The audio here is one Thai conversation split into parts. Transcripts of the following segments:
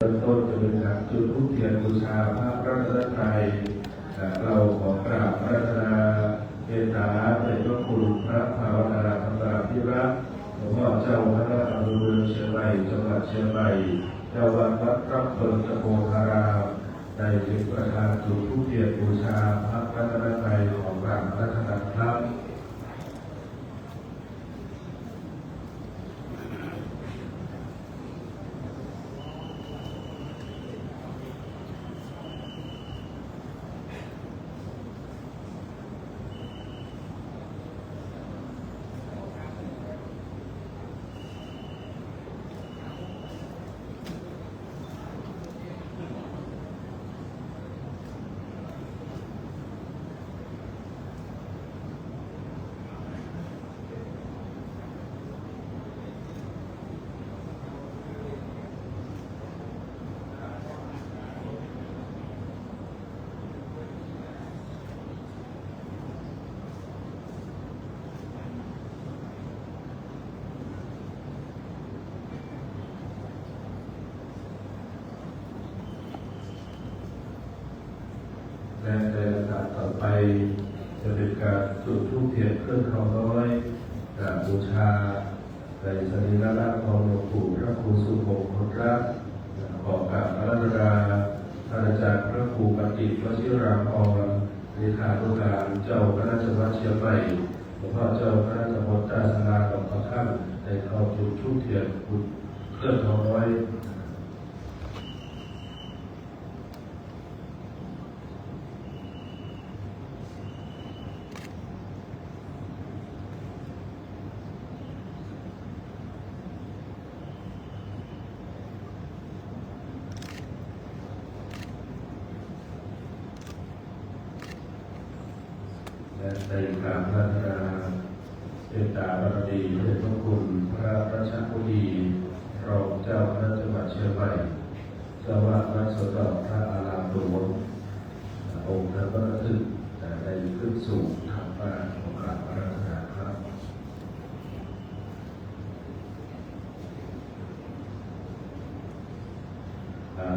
เริ่มต้นจะเป็นการจุดธูปเทียนบูชาพระรัตนตรัยเราขอกราบพระรัตนาเมตตาเป็นพระคุณพระภาวนาธรรมพิรักษ์หลวงพ่อเจ้าคณะอำเภอเมืองเชียงใหม่จังหวัดเชียงใหม่เจ้าวัดวัดพระเพิงตะโกธารามได้เป็นประธานจุดธูปเทียนบูชาพระรัตนตรัยของพระรัตนตรัยและในลำดับต่อไปจะเป็นการจุดธูปเทียนเครื่องทองน้อยกราบบูชาในสรีระร่างของหลวงปู่พระครูสุโขคนรักขอกราบพระรัตนาท่านอาจารย์พระครูปฏิวชิราภรณ์เลขานุการเจ้าคณะจังหวัดเชียงใหม่หลวงพ่อเจ้าคณะตำบลตาสลาของพระท่านในเข้าจุดธูปเทียนเครื่องทองน้อยและในการพัฒนาเมตตาบารมีเป็นพระคุณพระราชบุรีรองเจ้าคณะจังหวัดเชียงใหม่เจ้าวัดวัดสวนดอกพระอารามหลวงองค์พระบรมถึกได้ขึ้นสู่ธรรมะของกราบพระรัตนาครับ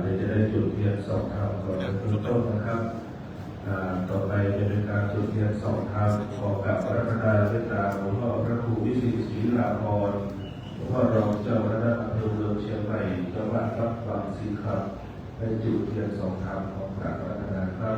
เดี๋ยวจะได้จุดเทียนสองทางก่อนเป็นต้นนะครับต่อไปจะเป็นการจุดเทียนสองทางขอกับพระรัตนาเมตตาหลวงพ่อพระครูวิสิตศรีลาภรณ์หลวงพ่อรองเจ้าคณะอำเภอเมืองเชียงใหม่จังหวัดวัดบางสีครับได้จุดเทียนสองทางของพระรัตนาครับ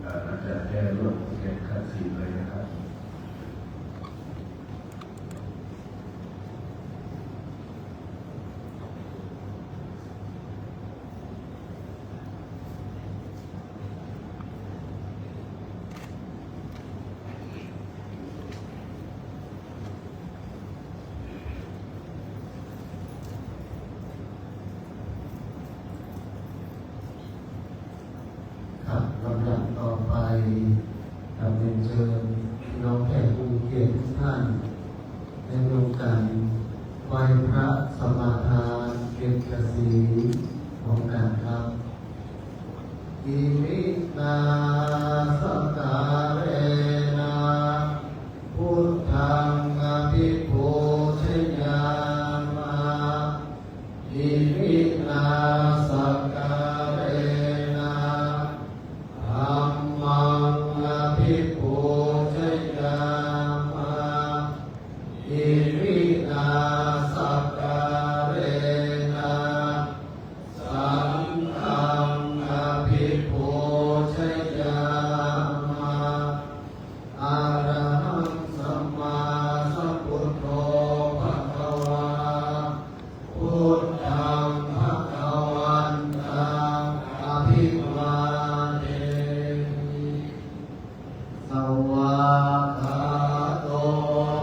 อาจารย์แก้ร่วมแก้ขัดสีเลยนะครับลำดับต่อไปเรียนเชิญพี่น้องแขกผู้มีเกียรติทุกท่านได้ร่วมกันไหว้พระสมาทานเก็บกสีของกันครับอิมินาสการเนะพุทธังอภิปูชยามาอิมินาสการนะธัมมังอภิปูชยามาอิมินาสการนะสังฆังอภิปูชยามาอะระหังสัมมาสัมพุทโธภะคะวาพุทธังภะคะวันตังอภิวาเทมิสั วะคาโต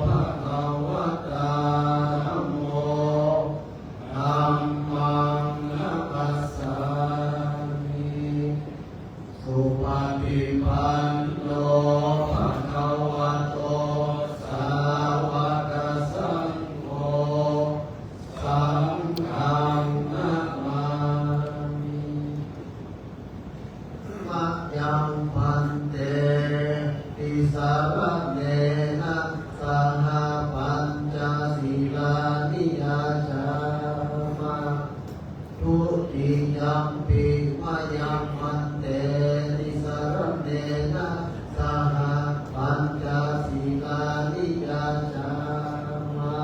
ภะคะวะตาธัมโมธัมมังนัมมัสสามิสุปฏิปันโนภะคะวะโตสาวกสังโฆสังฆังนะมามิมะยังพันเตติสารเนนะสหปัญจศีลานิยาจามะทุติยัมปิมะยังพันเตติสารเนนะสหปัญจศีลานิยาจามะ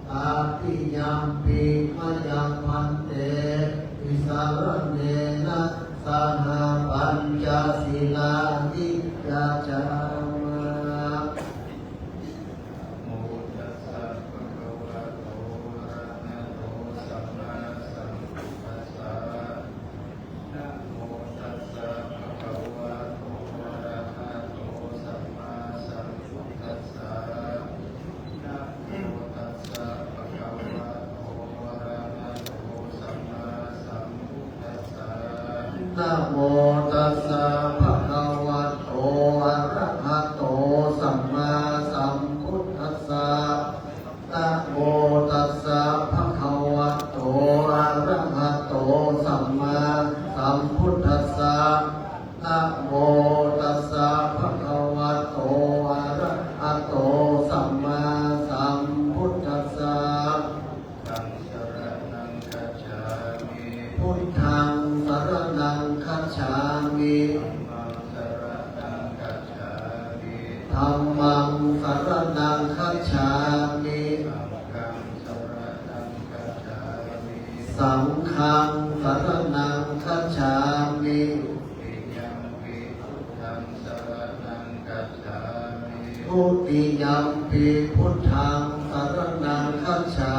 ตาติยัมปิมะยังพันเตติสารเนนะสหปัญจศีลานิยาจามะ โมตัสสะภะคะวะโตอะระหะโตสัมมาสัมพุทธัสสะนะโมตัสสะภะคะวะโตอะระหะโตสัมมาสัมพุทธัสสะนะโมตัสสะภะคะวะโตอะระหะโตสัมมาสัมพุทธัสสะ นะโมตัสสะภะคะวะโตอะระหะโตสัมมาสัมพุทธัสสะนะโมตัสสะภะคะวะโตอะระหะโตสัมมาสัมพุทธัสสะนะโมตัสสะภะคะวะโตอะระหะโตสัมมาสัมพุทธัสสะ ธังสรณังคัจฉามิ พุทธังสรณังคัจฉามิ ธัมมังสรณังคัจฉามิ ธัมมังสรณังคัจฉามิ สังฆังสรณังคัจฉามิ สังฆังสรณังคัจฉามิ ติยัมปิพุทธังสรณังคัจฉามิ ทุติยัมปิพุทธังสรณังคัจฉา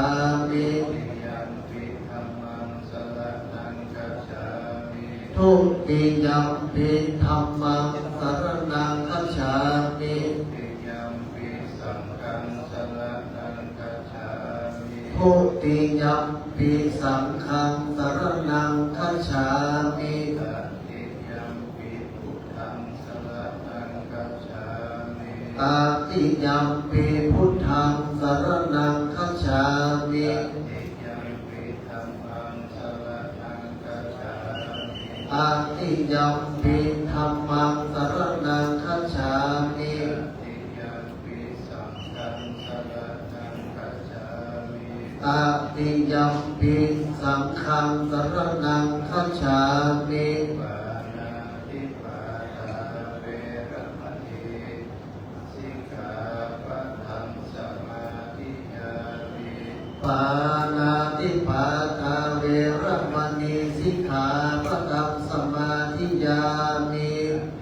มิ ติยัมปิธัมมังสรณังคัจฉามิ ทุติยัมปิธัมมังสรณังคัจฉามิ ติยัมปิสังฆังสรณังคัจฉามิ ทุติยัมปิสังฆังสรณังคัจฉามิ ตติยัมปิพุทธังสรณังคัจฉามิ ตาติยัมปิพุทธังสรณังคัจฉามิ ติยัมปิธัมมังสรณังคัจฉามิ อาติยัมปิธัมมังสรณังคัจฉามิ ติยัมปิสังฆังสรณังคัจฉามิ อาติยัมปิสังฆังสรณังคัจฉามิ ปานาติปาตาเวรมณีสิกขาปะทังสมาธิยามิ ปานาติปาตาเวรมณีสิกขาปะทังสมาธิยามิ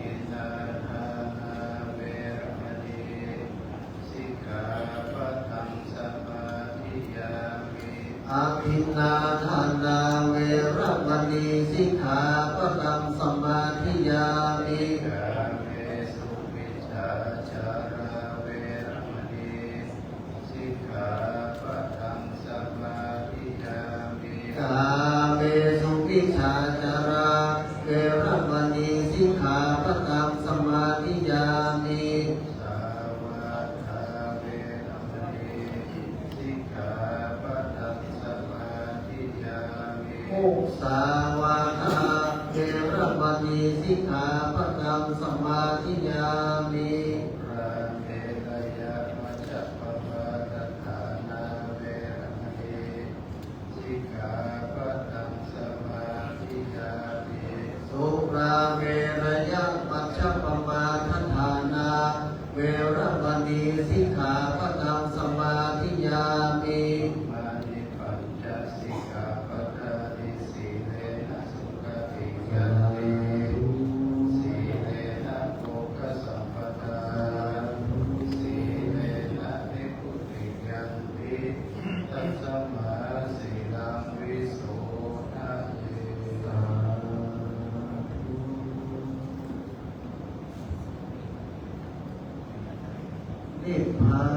อินาทานาเวรมณีสิกขาปะทังสมาธิยามิ อาทินนาทานาเวรมณีสิกขาปะทังสมาธิยามิ กาเมสุวิชาจาราเวรมณีสิกขาปะทังสมาธิยามิ กาเมสุวิชาจาราเวรมณีสิกขาปะทังสมาธิยามิ สาวาทาเวรมณีสิกขาปะทังสมาธิยามิ มุสาวาทาเวรมณีสิกขาปะทังสมาธิยามิ ราเมรยะมัจจปปะทฐานาเวรมณีสิกขาปะทังสมาธิยามิ สุราเวรยะมัชฌัปปมาทฐานาเวรมณีสิกขาปะทังสมาธิยามิ มานิปัญจสิกขาปะทานิสีเลนะสุขติยันติสีเลนะโภคสัมปทาสีเลนะนิพุติยันติตัสสมาสีลังวิโสทะเย นิพพา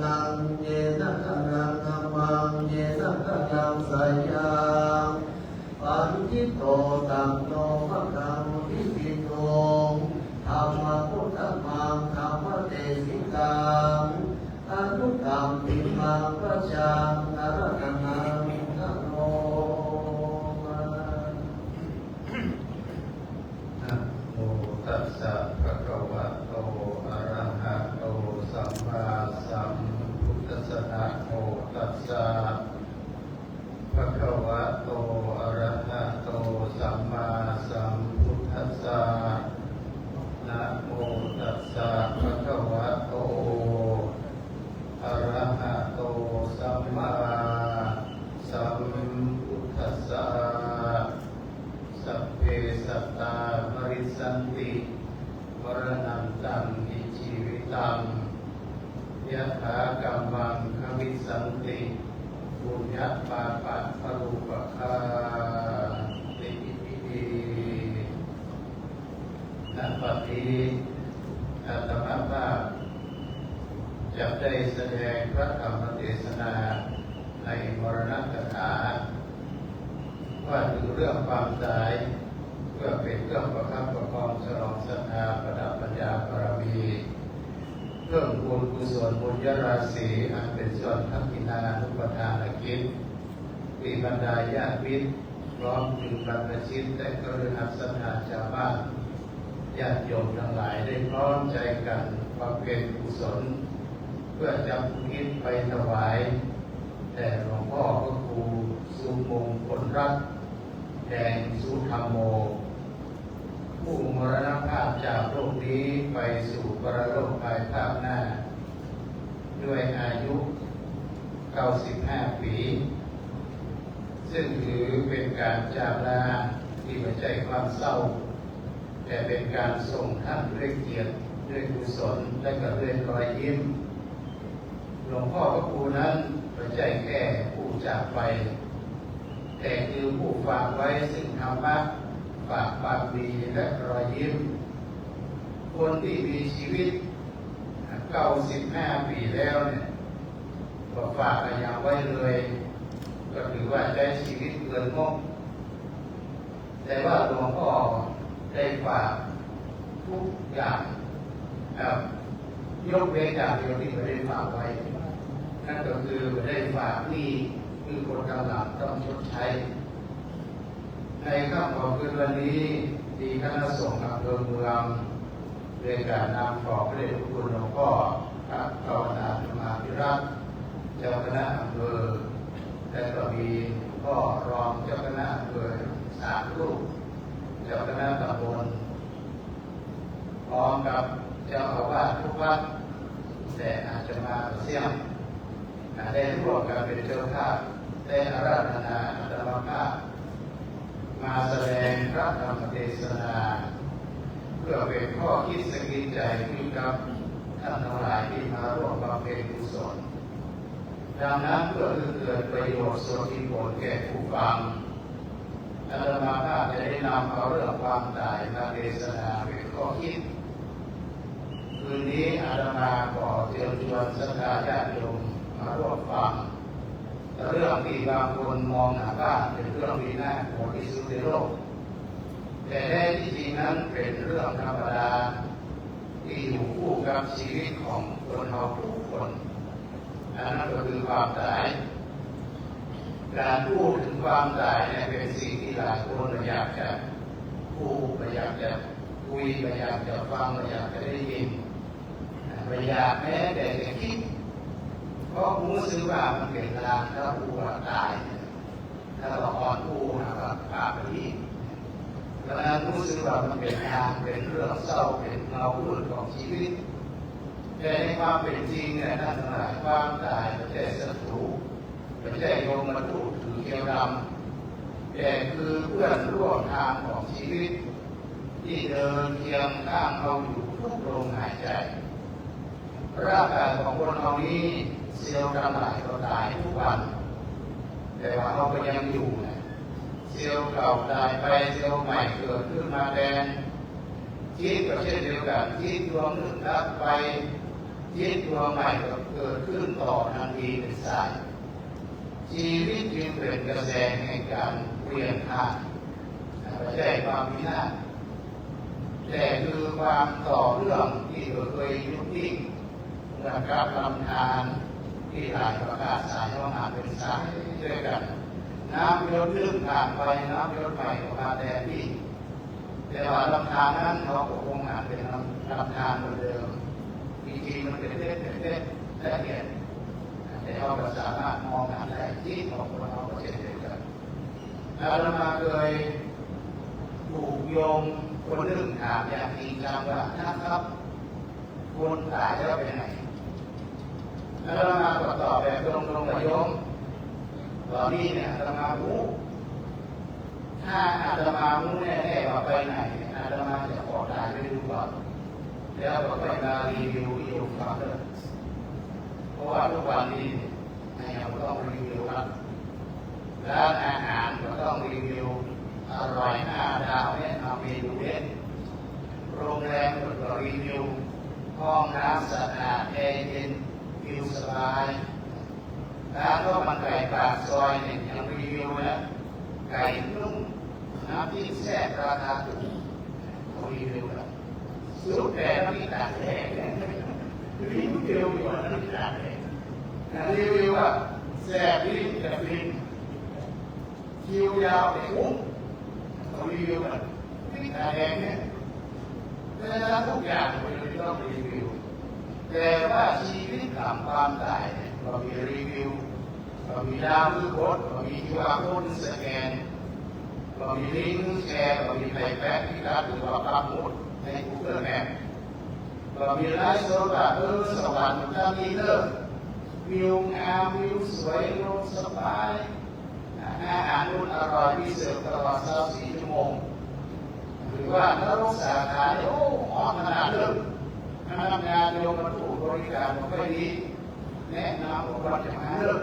นังเยนะกะรังธัมมังเยนะกะรังสัยยังปัญจิโตตัมโนภะคะวะวิปิโตธัมมะพุทธมังธัมมะเตสิกังอนุกรรมปิมังปัจจังอรหังนะโมนะโมตัสสะภะคะวะโตอะระหะโตสัมมาสัมพุทธัสสะนะโมตัสสะภะคะวะโตอะระหะโตสัมมาสัมพุทธัสสะนะโมตัสสะภะคะวะโตอะระหะโตสัมมาสัมพุทธัสสะสัพเพสัตตามริสันติมรณันตังอิชีวิตังยะถากรรมังควิสันติปุญญปาปะปรูปะคาติอิตินัปฏิอาตมาภาพจะได้แสดงพระธรรมเทศนาในมรณกถาว่าถึงเรื่องความตายเพื่อเป็นเครื่องประคับประคองฉลองศรัทธาประดับปัญญาบารมีเพิ่มบุญกุศลบุญญาราศีอันเป็นส่วนทักษิณานุปทานกิจที่บรรดาญาติมิตรพร้อมถึงบรรพชิตและกฤหัสถานชาวบ้านญาติโยมทั้งหลายได้พร้อมใจกันบำเพ็ญกุศลเพื่อจำอุทิศไปถวายแด่หลวงพ่อพระครูสุมงคลรัตน์แห่งสุธรรมโมผู้มรณภาพจากโลกนี้ไปสู่ปรโลกภายภาคหน้าด้วยอายุ95 ปีซึ่งถือเป็นการจากลาที่ไม่ใช่ความเศร้าแต่เป็นการส่งท่านด้วยเกียรติด้วยกุศลและก็ด้วยรอยยิ้มหลวงพ่อพระครูนั้นไม่ใช่แค่ผู้จากไปแต่คือผู้ฝากไว้ซึ่งธรรมะฝากความดีและรอยยิ้มคนที่มีชีวิต95 ปีแล้วเนี่ยก็ฝากอะไรอย่างไว้เลยก็ถือว่าใช้ชีวิตเกินงบแต่ว่าหลวงพ่อได้ฝากทุกอย่างยกเว้นอย่างเดียวที่ไม่ได้ฝากไว้นั่นก็คือไม่ได้ฝากหนี้คือคนกำลังต้องชดใช้ในค่ำของคืนวันนี้ที่คณะสงฆ์อำเภอเมืองโดยการนำขอบพระเดชพระคุณหลวงพ่อพระภาวนาธรรมาภิรัตน์เจ้าคณะอำเภอและก็มีพ่อรองเจ้าคณะอำเภอ3 รูปเจ้าคณะตำบลพร้อมกับเจ้าอาวาสทุกวัดแต่อาจจะมาเสี่ยงได้ร่วมกันเป็นเจ้าภาพได้อาราธนาอาตมาภาพมาแสดงพระธรรมเทศนาเพื่อเป็นข้อคิดสกิดใจให้กับท่านทั้งหลายที่มาร่วมบำเพ็ญกุศลดังนั้นเพื่อเกิดประโยชน์ส่วนที่ผลแก่ผู้ฟังอาตมาภาพจะได้นำเอาเรื่องความตายมาเทศนาเป็นข้อคิดคืนนี้อาตมาขอเชิญชวนศรัทธาญาติโยมมาร่วมฟังเรื่องที่บางคนมองหน้าบ้านเป็นเรื่องที่น่ากลัวที่สุดในโลกแต่แท้ที่จริงนั้นเป็นเรื่องธรรมดาที่อยู่คู่กับชีวิตของคนเราทุกคนอันนั้นก็คือความตายการพูดถึงความตายเนี่ยเป็นสิ่งที่หลายคนอยากจะพูดอยากจะคุยอยากจะฟังอยากจะได้ยินอยากแม้แต่จะคิดเพราะรู้สึกว่ามันเป็นลางถ้าผู้ตายถ้าเราอ่อนผู้นะครับปากไปที่ดังนั้นรู้สึกว่ามันเป็นทางเป็นเรื่องเศร้าเป็นเงามืดของชีวิตแต่ในความเป็นจริงเนี่ยท่านทั้งหลายความตายไม่ใช่ศัตรูไม่ใช่โยมมาถูกถือเกี่ยวดำแต่คือเพื่อนร่วมทางของชีวิตที่เดินเคียงข้างเราอยู่ทุกลมหายใจร่างกายของคนเรานี้เซลล์ทั้งหลายก็ตายทุกวันแต่ว่าเราก็ยังอยู่นะเซลล์เก่าตายไปเซลล์ใหม่เกิดขึ้นมาแทน จิตก็เช่นเดียวกันจิตดวงหนึ่งรับไปจิตดวงใหม่ก็เกิดขึ้นต่อทันทีเป็นสายชีวิตจึงเป็นกระแสแห่งการเปลี่ยนผ่านไม่ใช่ความพินาศแต่คือความต่อเรื่องที่เคยยุติกับลำธารที่ไหลประกาศสายว่ามาเป็นสายด้วยกันน้ำยศลึกผ่านไปน้ำยศใหม่ออกมาแทนที่แต่ว่าลำธารนั้นเขาคงอาจเป็นลำธารเหมือนเดิมจริงๆมันเป็นเล็กละเอียดแต่เราก็สามารถมองหาได้ที่ของเราก็เช่นเดียวกันแล้วเรามาเคยถูกโยมคนหนึ่งถามอย่างจริงจังว่านะครับคนตายแล้วเป็นไงแล้วเรามาตอบแบบตรงๆกับโยมตอนนี้เนี่ยอาตมารู้ถ้าอาตมารู้แน่ๆว่าไปไหนอาตมาจะขอตายไปดูก่อนแล้วก็ไปมารีวิวโยมฟังเลยเพราะว่าทุกวันนี้เราต้องรีวิวครับร้านอาหารก็ต้องรีวิวอร่อย5 ดาวเนี่ยเอาเมนูเด็ดโรงแรมก็รีวิวห้องน้ำสะอาดแอร์เย็นวิวสบายร้านข้าวมันไก่ปากซอยเนี่ยยังรีวิวนะไก่นุ่มน้ำพริกแซ่บราคาถูกเขารีวิวแล้วสุดแต่น้ำพริกตากแห้งรีวิวอยู่น้ำพริกตากแห้งรีวิวว่าแซ่บลิ้นกับลิ้นคิวยาวไปคุ้มเขารีวิวกันพริกตากแห้งเนี่ยแต่ละทุกอย่างเราต้องรีวิวแต่ว่าชีวิตกับความตายเนี่ยเรามีรีวิวเรามีดาวคือโค้ดเรามีQRโค้ดสแกนเรามีลิงก์แชร์เรามีไลฟ์แบ็กที่รัฐหรือว่าปักหมุดใน Google Map เรามีไลฟ์สดว่าสวรรค์จะมีเลิศวิวงามวิวสวยลมสบายอาหารนุ่นอร่อยพิเศษตลอด24 ชั่วโมงหรือว่านรกสาขาโอ้อ่อนขนาดเลิศพนักงานโยมมาถูกบริการไม่ค่อยดีแนะนำว่าควรจะมาเลิก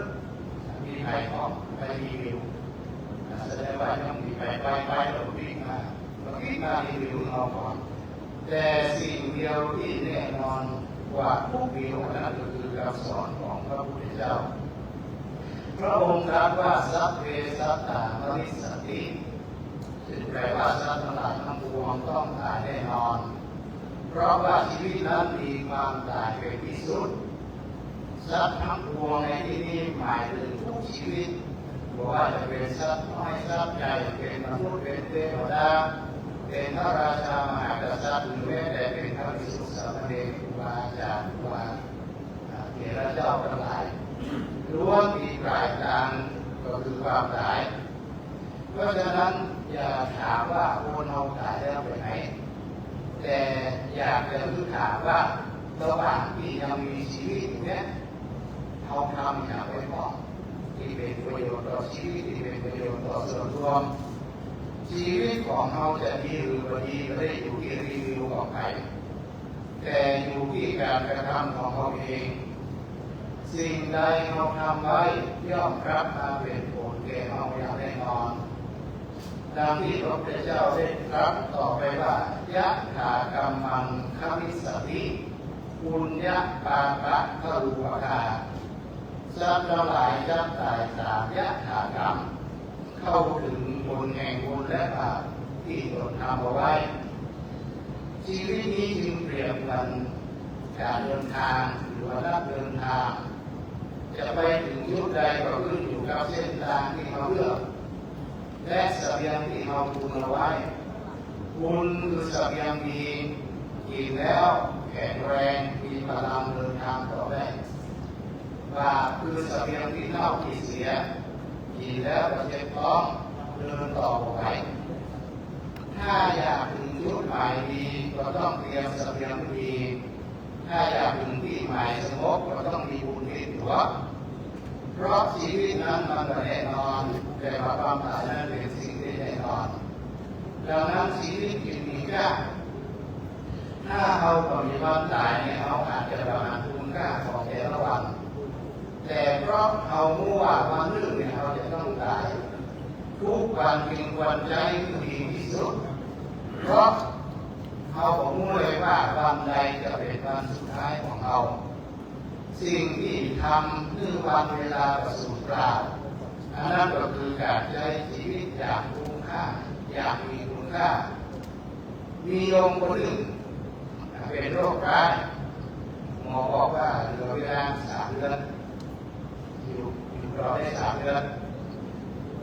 มีใครพร้อมไปรีวิวแสดงว่าต้องมีไปแล้ววิ่งมารีวิวเราก่อนแต่สิ่งเดียวที่แน่นอนกว่าทุกวิวนั้นก็คือคำสอนของพระพุทธเจ้าพระองค์ตรัสว่าสัพเพสัตตามริสติซึ่งแปลว่าสัตว์ทั้งหลายทั้งปวงต้องตายแน่นอนเพราะว่าชีวิตนั้นมีความตายเป็นที่สุดสัตว์ทั้งปวงในที่นี้หมายถึงทุกชีวิตบอกว่าจะเป็นสัตว์น้อยสัตว์ใหญ่เป็นมนุษย์เป็นเทวดาเป็นพระราชามหากษัตริย์หรือแม้แต่เป็นพระภิกษุสามเณรครูบาอาจารย์ครูบาเถระเจ้าทั้งหลายล้วนมีปลายทางก็คือความตายเพราะฉะนั้นอย่าถามว่าโอนเอาตายแล้วไปไหนแต่อยากจะรู้ถามว่าระหว่างที่ยังมีชีวิตเนี่ยเขาทำอย่างไรบ้างที่เป็นประโยชน์ต่อชีวิตที่เป็นประโยชน์ต่อส่วนรวมชีวิตของเขาจะดีหรือไม่ดีไม่ได้อยู่ที่รีวิวของใครแต่อยู่ที่การกระทำของเขาเองสิ่งใดเขาทำไว้ย่อมรับมาเป็นผลแก่เขาอย่างแน่นอนดังที่พระพุทธเจ้าได้ตรัสต่อไปว่ายะถากรรมังคมิสติปุญญปาปะคารุปกาสัตว์ทั้งหลายจะตายตามยะถากรรมเข้าถึงบุญแห่งบุญและบาปที่ตนทำเอาไว้ชีวิตนี้จึงเปรียบกันการเดินทางหรือว่านักเดินทางจะไปถึงจุดใดก็ขึ้นอยู่กับเส้นทางที่เขาเลือกและเสบียงที่เราตุนเอาไว้บุญคือเสบียงดีกินแล้วแข็งแรงมีพลังเดินทางต่อได้บาปคือเสบียงที่เน่าที่เสียกินแล้วก็เจ็บท้องเดินต่อไปถ้าอยากถึงจุดหมายดีก็ต้องเตรียมเสบียงดีถ้าอยากถึงที่หมายสงบก็ต้องมีบุญติดตัวเพราะชีวิตนั้นมันแน่นอนแต่ความตายนั้นเป็นสิ่งที่แน่นอนดังนั้นชีวิตจึงมีค่าถ้าเราก็มีวันตายเนี่ยเราอาจจะประมาณคุณค่าของแต่ละวันแต่เพราะเรารู้ว่าวันหนึ่งเนี่ยเราจะต้องตายทุกวันเป็นวันใจที่ดีที่สุดเพราะ เขาบอกรู้เลยว่าวันใดจะเป็นวันสุดท้ายของเราสิ่งที่ทำคือวันเวลาประสูติกล่าวอันนั้นก็คือการใช้ชีวิตอย่างคุ้มค่าอย่างมีคุณค่ามีโยมคนหนึ่งเป็นโรคร้ายหมอบอกว่าเหลือเวลา3 เดือนอยู่รอได้3 เดือน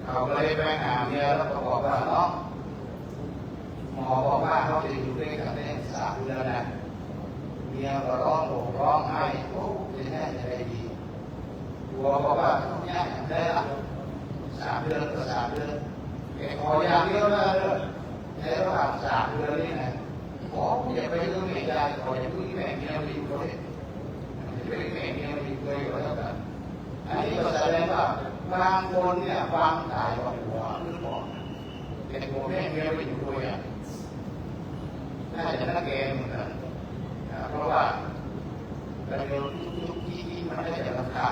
เขาก็เลยไปหาเมียแล้วก็บอกว่าน้องหมอบอกว่าเขาจะอยู่ด้วยกันได้3 เดือนนะเมียก็ร้องโหร้องไห้โอ้จะแน่จะได้ดีหัวบอกว่าต้องแย่ได้ละ3 เดือนก็3 เดือนแกขออย่างเดียวนะในระหว่าง3 เดือนนี่นะขออย่าไปเรื่องแม่ยายขออย่าเพิ่งแม่เมียไปอยู่ด้วยอย่าไปแม่เมียไปอยู่ด้วยก็แล้วกันอันนี้ก็แสดงว่าบางคนเนี่ยวางตายว่าหัวหรือหมอนแต่หัวแม่เมียไปอยู่ด้วยอ่ะน่าจะน่าแกเหมือนกันเพราะว่าเราเรียนทุกที่มันได้จากราคา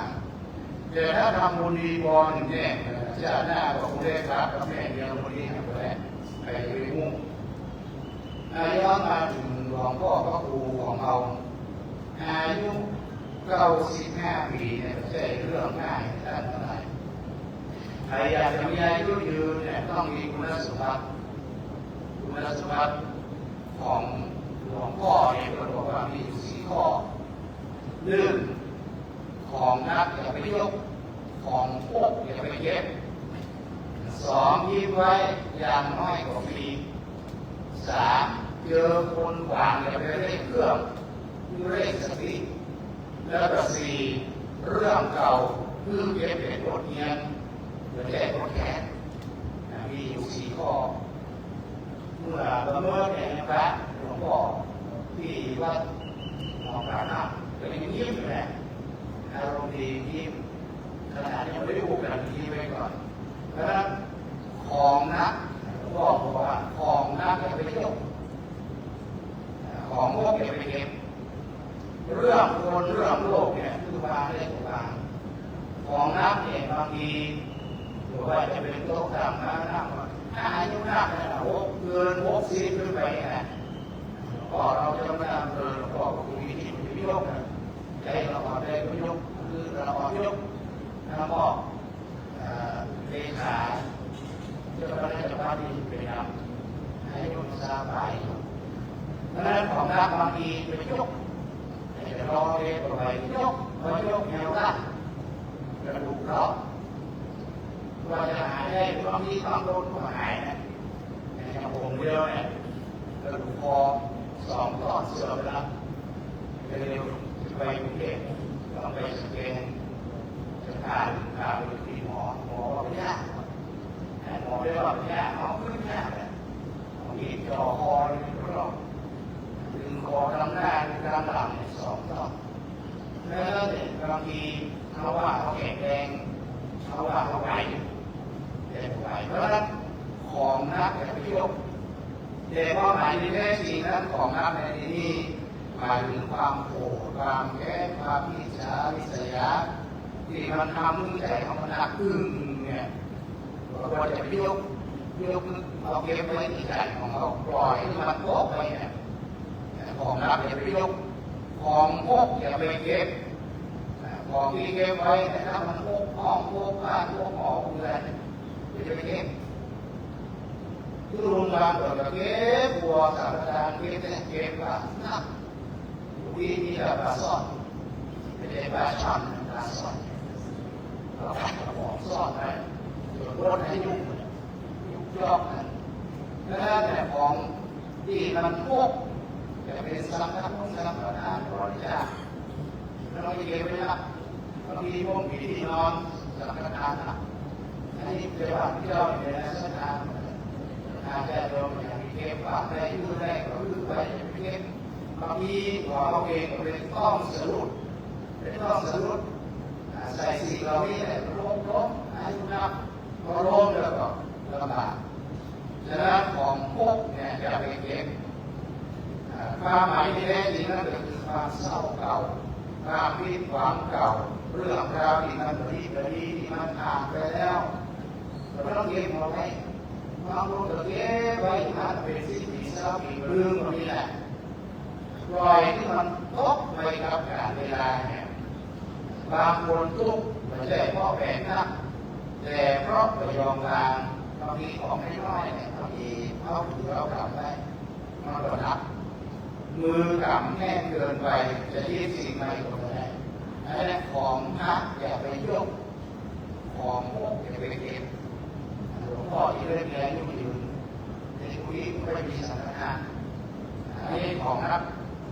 แต่ถ้าทำบุญดีบอลแน่ชาติหน้าก็คงได้รับกับแม่เมียคนนี้ไปมุ่งย้อนมาถึงหลวงพ่อพระครูของเราอายุ95 ปีเนี่ยไม่ใช่เรื่องง่ายท่านทั้งหลายใครอยากจะมีอายุยืนเนี่ยต้องมีคุณสมบัติของหลวงพ่อเนี่ยก็บอกว่ามีอยู่4 ข้อ1ของนักอย่าไปยกของพกอย่าไปเก็บ2ยิ้มไว้อย่างน้อยกว่าฟรี3เจอคนหวานอย่าไปเร่งเครื่องเร่งสติแล้วก็4เรื่องเก่าคือเก็บเป็นบทเรียนหรือแก้บทแค้นมีอยู่4 ข้อเมื่อประเมินเนี่ยพระหลวงพ่อที่วัดหนองปลาน้ำก็ยังยิ้มอยู่แหละอารมณ์ดียิ้มขนาดยังไม่ได้พูดกันยิ้มไว้ก่อนเพราะฉะนั้นของนักบอกว่าของนักอย่าไปยกของพวกอย่าไปเก็บเรื่องคนเรื่องโลกเนี่ยคือวางได้ถูกวางของนักเนี่ยบางทีหรือว่าจะเป็นโต๊ะต่างๆนั่งถ้าอายุนักเนี่ยเกิน60ขึ้นไปนะก็เราจะไม่ทำเลยก็คือวิธีไม่ยกใจเราออกได้ไม่ยกคือเราออกยกแล้วก็เลขาจะไปได้จะว่าดีไปทำให้ยกสบายเพราะฉะนั้นของนักบางทีไปยกจะรอเรียนไปยกพอยกแนวตั้งกระดูกเลาะว่าจะหายได้บางทีต้องโดนก็หายนะอย่างผมเดียวเนี่ยกระดูกคอ2 ตอนเสื่อมแล้วเร็วไปกรุงเทพต้องไปสแกนจะผ่านไปที่หมอว่าไม่ยากหมอได้ว่าไม่ยากเอาขึ้นยากเลยมีจอคอรอบดึงคอทำหน้ากลางหลัง2 ตอนแล้วเนี่ยบางทีเขาว่าเขาแข็งแรงเขาว่าเขาไหวแต่ไหวเพราะฉะนั้นของนักอย่าไปยกแต่ความหมายในแท้จริงนั้นของนักในที่นี้หมายถึงความโกรธความแค้นความอิจฉาริษยาที่มันทำให้ใจของมันหนักอึ้งเนี่ยเราจะไปยกเราเก็บไว้ที่ใจของเราปล่อยให้มันโกรธไปเนี่ยของนักอย่าไปยกของพกอย่าไปเก็บของที่เก็บไว้แต่ถ้ามันพกห้องพกบ้านพกหอเรือนจะไปเก็บคือโรงพยาบาลก็เก็บบัวสารดานเก็บว่านักวิธีแบบซ่อนไม่ได้แบบช่อนแบบซ่อนเราทำกระบอกซ่อนไว้ส่วนรถให้ยุ่งยอกกันแล้วแต่ของที่มันพกจะเป็นสังฆทานบริจาคแล้วเราเก็บไว้นะบางทีพวกผีที่นอนสังฆทานนะอันนี้เป็นว่าที่เราอยู่ในสังฆทานอาจจะโดนอย่างเก็บฝากได้ยืดได้ก็ยืดไว้เก็บบางทีเราเองเป็นต้องสรุปใส่สิ่งเหล่านี้ล้มอายุนับพอล้มแล้วก็ลำบากฉะนั้นของพกเนี่ยอย่าไปเก็บความหมายที่แท้จริงนั่นก็คือความเศร้าเก่าความผิดหวังเก่าเรื่องราวที่มันดีที่มันผ่านไปแล้วเราต้องเก็บเอาไว้บางคนก็เก็บไว้มันเป็นสิ่งที่ เศร้าปีเรื่องนี้แหละปล่อยที่มันตกไปกับกาลเวลาเนี่ยบางคนทุกข์ไม่ใช่เพราะแผนนะแต่เพราะไปยอมวางบางทีของไม่น้อยเนี่ยบางทีเอาถือเอากลับได้มันก็นับมือกำแน่นเกินไปจะยึดสิ่งใดก็ไม่ได้อันนี้ของนักอย่าไปยกของพวกอย่าไปเก็บหลวงพ่อที่เล่นแรงอยู่ในชีวิตไม่มีสังขารอันนี้ของนัก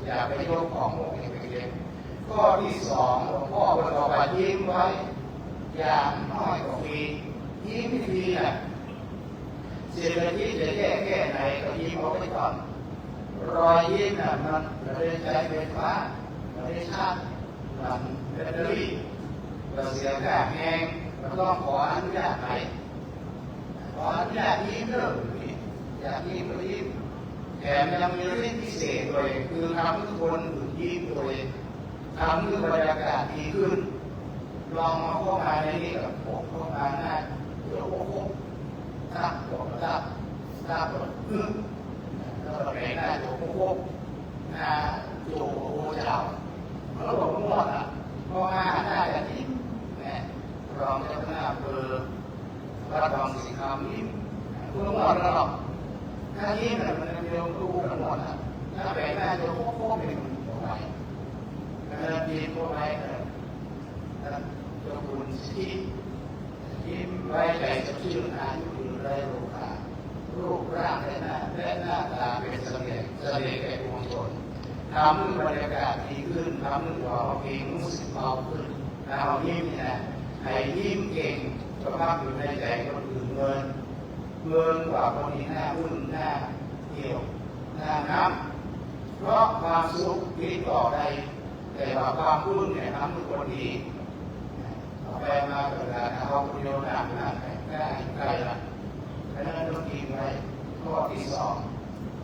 อย่าไปยกของพวกอย่าไปเก็บข้อที่สองหลวงพ่อบอกว่ายิ้มไว้อย่างน้อยกว่าปียิ้มทีน่ะเศรษฐกิจจะแย่แค่ไหนก็ยิ้มเอาไว้ก่อนรอยยิ้มน่ะมันเราได้ใช้ไฟฟ้าเราได้ชาร์จมันแบตเตอรี่เราเสียค่าแพงเราต้องขออนุญาตไหมขออนุญาตยิ้มเด้ออยากยิ้มก็ยิ้มแถมยังมีเรื่องพิเศษเลยคือทำให้คนอื่นยิ้มโดยทำให้บรรยากาศดีขึ้นลองมาเข้ามาในนี้กับผมเข้ามาหน้าเดี๋ยวโอ้โหตับบอกตับบอกแล้วก็แบ่งหน้าโจโก้หน้าโจโก้เจ้าแล้วบอกทั้งหมดอ่ะพอมาหน้าอย่างนี้เนี่ยรองเจ้าหน้าอำเภอระดองสิงห์คำยิ้มคุณทั้งหมดแล้วหรอกถ้ายิ้มเนี่ยมันเร็วดูทั้งหมดอ่ะถ้าแบ่งหน้าโจโก้เป็นตัวไหนแล้วยิ้มตัวไหนแล้วเจ้าคุณสิยิ้มไว้ใจสดชื่นอายุยืนไรโรคารูปร่างและหน้าตาเป็นเสน่ห์แก่ผู้คนทำให้บรรยากาศดีขึ้นทำให้เราเองรู้สึกเบาขึ้นเรายิ้มเนี่ยให้ยิ้มเก่งก็ภาพอยู่ในใจคนอื่นเงินกว่าคนที่หน้าวุ่นหน้าเหี่ยวหน้าน้ำเพราะความสุขมีต่อใดแต่ว่าความวุ่นเนี่ยทำให้คนดีไปมาเกิดการเอาคนเดียวหน้าใกล้ละเพราะฉะนั้นต้องยิ้มไว้ข้อที่สอง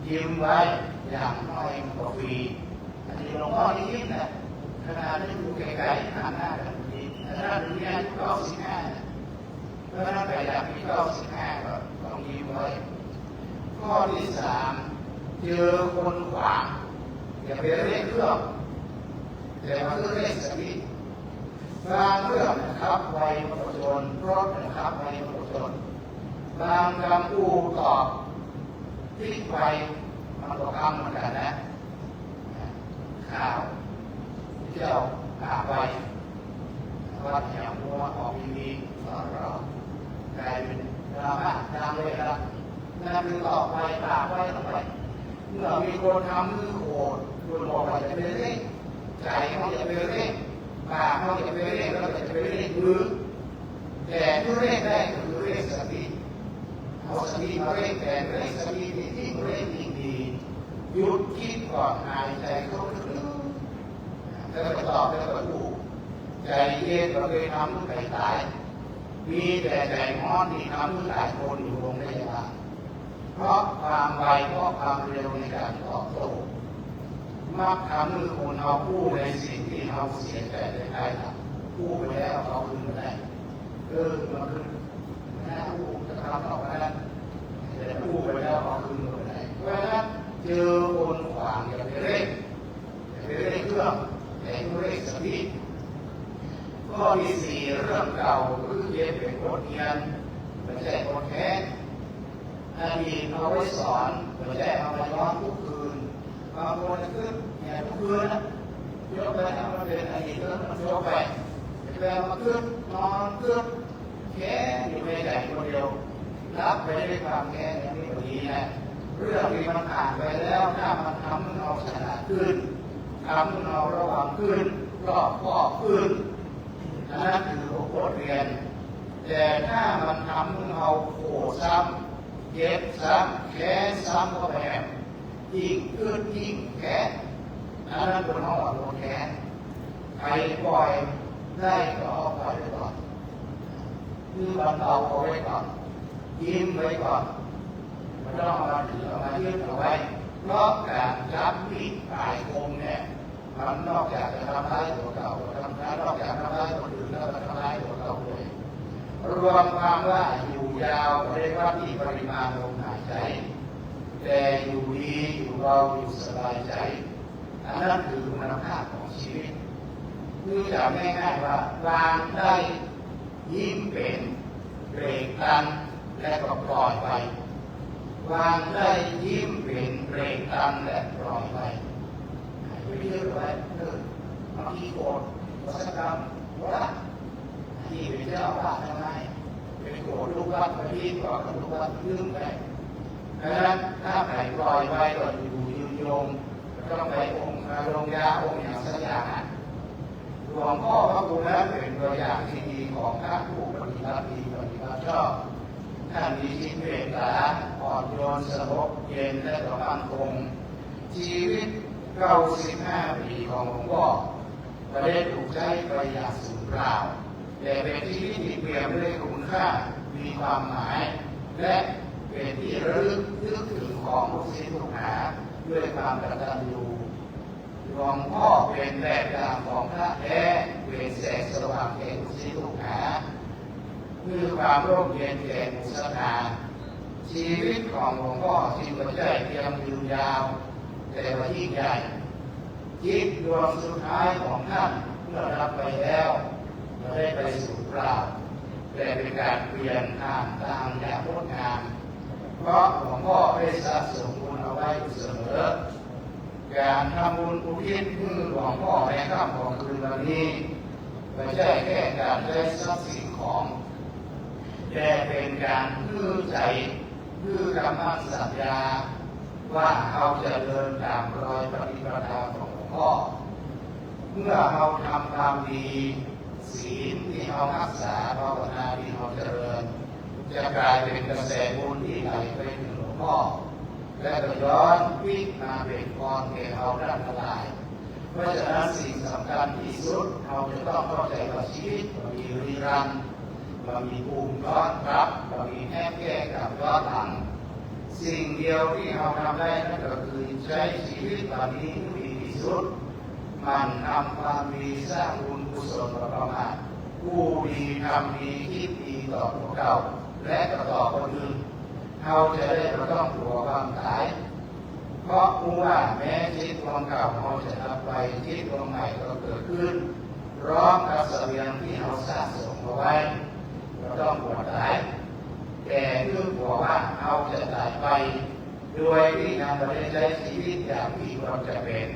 ยิ้มไว้อย่างน้อยกว่าปีอันนี้หลวงพ่อที่ยิ้มนะขนาดนี้อยู่ไกลๆหน้าแบบนี้ขนาดนี้อายุ95เพราะฉะนั้นไปอยากมี95ก็ต้องยิ้มไว้ข้อที่สามเจอคนขวางอย่าไปเร่งเครื่องแต่ว่าเร่งสติบางเรื่องนะครับไวประชนรถนะครับไวประชนบางคำพูดตอบพลิกไปมันก็คำเหมือนกันนะข่าวเจ้าไปวัดอย่างมัวออกทีวีสอนเรากลายเป็นดราม่าดังเลยครับนั่นคือต่อไปปากไว้ต่อไปเมื่อมีคนทำมือโหดคุณบอกว่าจะไปเร่งใจเขาจะไปเร่งปากเขาจะไปเร่งแล้วจะไปเร่งมือแต่ที่เร่งได้คือเร่งสติเอาสติมาเร่งแต่เร่งสติที่เร่งดีหยุดคิดก่อนหายใจเข้าลึกๆแล้วก็ตอบแล้วก็พูดใจเย็นเราเคยทำใครตายมีแต่ใจงอนที่ทำให้หลายคนอยู่โรงพยาบาลเพราะความไวเพราะความเร็วในการตอบโต้มักทำให้คนเขาพูดในสิ่งที่เขาเสียใจในภายหลังพูดไปแล้วเขาคืนไม่ได้มันคือน่าพูดจะทำออกมาแล้วแต่พูดไปแล้วเขาคืนไม่ได้เพราะฉะนั้นเจอคนขวางอย่าไปเร่งเครื่องแต่เร่งสติข้อที่สี่เรื่องเก่าคือเย็บเป็นบทเรียนไม่ใช่บทแค้นอดีตเอาไว้สอนไม่ใช่เอามาย้อนทุกคืนบางคนขึ้นเนี่ยทุกคืนนะยกไปนะมันเป็นอดีตแล้วมันยกไปแล้วมาขึ้นนอนขึ้นแค่อยู่ในใจคนเดียวรับไปด้วยความแค่อย่างนี้ดีนะเรื่องที่มันผ่านไปแล้วถ้ามันทำให้เราฉลาดขึ้นทำให้เราระวังขึ้นรอบคอบขึ้นนั่นคือบทเรียนแต่ถ้ามันทำให้เราโผล่ซ้ำเย็บซ้ำแค้นซ้ำก็แผลยิ่งขึ้นยิ่งแค้นนั่นเป็นห้องอดลงแค้นใครปล่อยได้ก็เอาปล่อยไว้ก่อนคือบรรเทาเอาไว้ก่อนยิ้มไว้ก่อนไม่ต้องเอามาถือเอามายึดเอาไว้เพราะการจับมีดปลายคมเนี่ยมันนอกจากจะทำร้ายตัวเรานอกจากทำร้ายคนอื่นแล้วก็ทำร้ายตัวเราด้วยรวมความว่าอยู่ยาวเรียกว่ามีปริมาณลมหายใจ แต่อยู่ดีอยู่เบาอยู่สบายใจอันนั้นคือคุณภาพของชีวิตคือจะง่ายๆว่าวางได้ยิ้มเป็นเบรกตันและก็ปล่อยไปวางได้ยิ้มเป็นเบรกตันและปล่อยไปไม่เยอะไว้บางทีโกรธสักคำว่าที่เป็นเจ้าว่าทำไมเป็นโกรธลูกวัดไปที่ก่อนลูกวัดลืมไปดังนั้นถ้าใครปล่อยไว้ก็อยู่ยืนยงต้องไปองค์ลงยาองค์อย่างสักอย่างหลวงพ่อพระคุณนั้นเป็นตัวอย่างที่ดีของพระผู้ปฏิบัติดีปฏิบัติชอบท่านมีจิตเมตตาอ่อนโยนสงบเย็นและมั่นคงชีวิต95 ปีของหลวงพ่อประเด็นถูกใช้ไปอย่างสูญเปล่าแต่เป็นชีวิตที่เปี่ยมด้วยคุณค่ามีความหมายและเป็นที่ระลึกนึกถึงของลูกศิษย์ลูกหาด้วยความกตัญญูหลวงพ่อเป็นแบบอย่างของพระแท้เป็นแสงสว่างแก่ลูกศิษย์ลูกหาคือความร่มเย็นแก่หมู่ศรัทธาชีวิตของหลวงพ่อที่ไม่ใช่เพียงยืนยาวแต่ว่ายิ่งใหญ่จิตดวงสุดท้ายของท่านเมื่อรับไปแล้วไม่ได้ไปสู่เปล่าแต่เป็นการเปลี่ยนทางอย่างงดงามเพราะหลวงพ่อได้สะสมบุญเอาไว้เสมอการทำบุญอุทิศคือหลวงพ่อในค่ำของคืนวันนี้ไม่ใช่แค่การได้ทรัพย์สินของแต่เป็นการพื้นใจพื้นคำมั่นสัญญาว่าเขาจะเดินตามรอยปฏิปทาของหลวงพ่อเมื่อเราทำความดีศีลที่เรารักษาภาวนาที่เราเจริญจะกลายเป็นกระแสบุญที่ไหลไปถึงหลวงพ่อและก็ย้อนวิ่งมาเป็นกองแก่เราด้านละลายเพราะฉะนั้นสิ่งสำคัญที่สุดเราจะต้องเข้าใจว่าชีวิตมันมีรีรันมันมีภูมิย้อนรับมันมีแนบแก้กับย้อนหลังสิ่งเดียวที่เราทำได้นั่นก็คือใช้ชีวิตวันนี้ให้ดีที่สุดมันทำความดีสร้างบุญกุศลประมาทผู้ดีทำดีคิดดีต่อพวกเราและต่อคนอื่นเราจะได้ไม่ต้องกลัวความตายเพราะว่าแม้ชีวิตดวงเก่าเราจะดับไปชีวิตดวงใหม่ก็เกิดขึ้นพร้อมกับเสบียงที่เราสะสมเอาไว้เราต้องปวดตายแต่เรื่องกลัวว่าเราจะตายไปโดยที่ยังไม่ได้ใช้ชีวิตอย่างที่ควรจะเป็น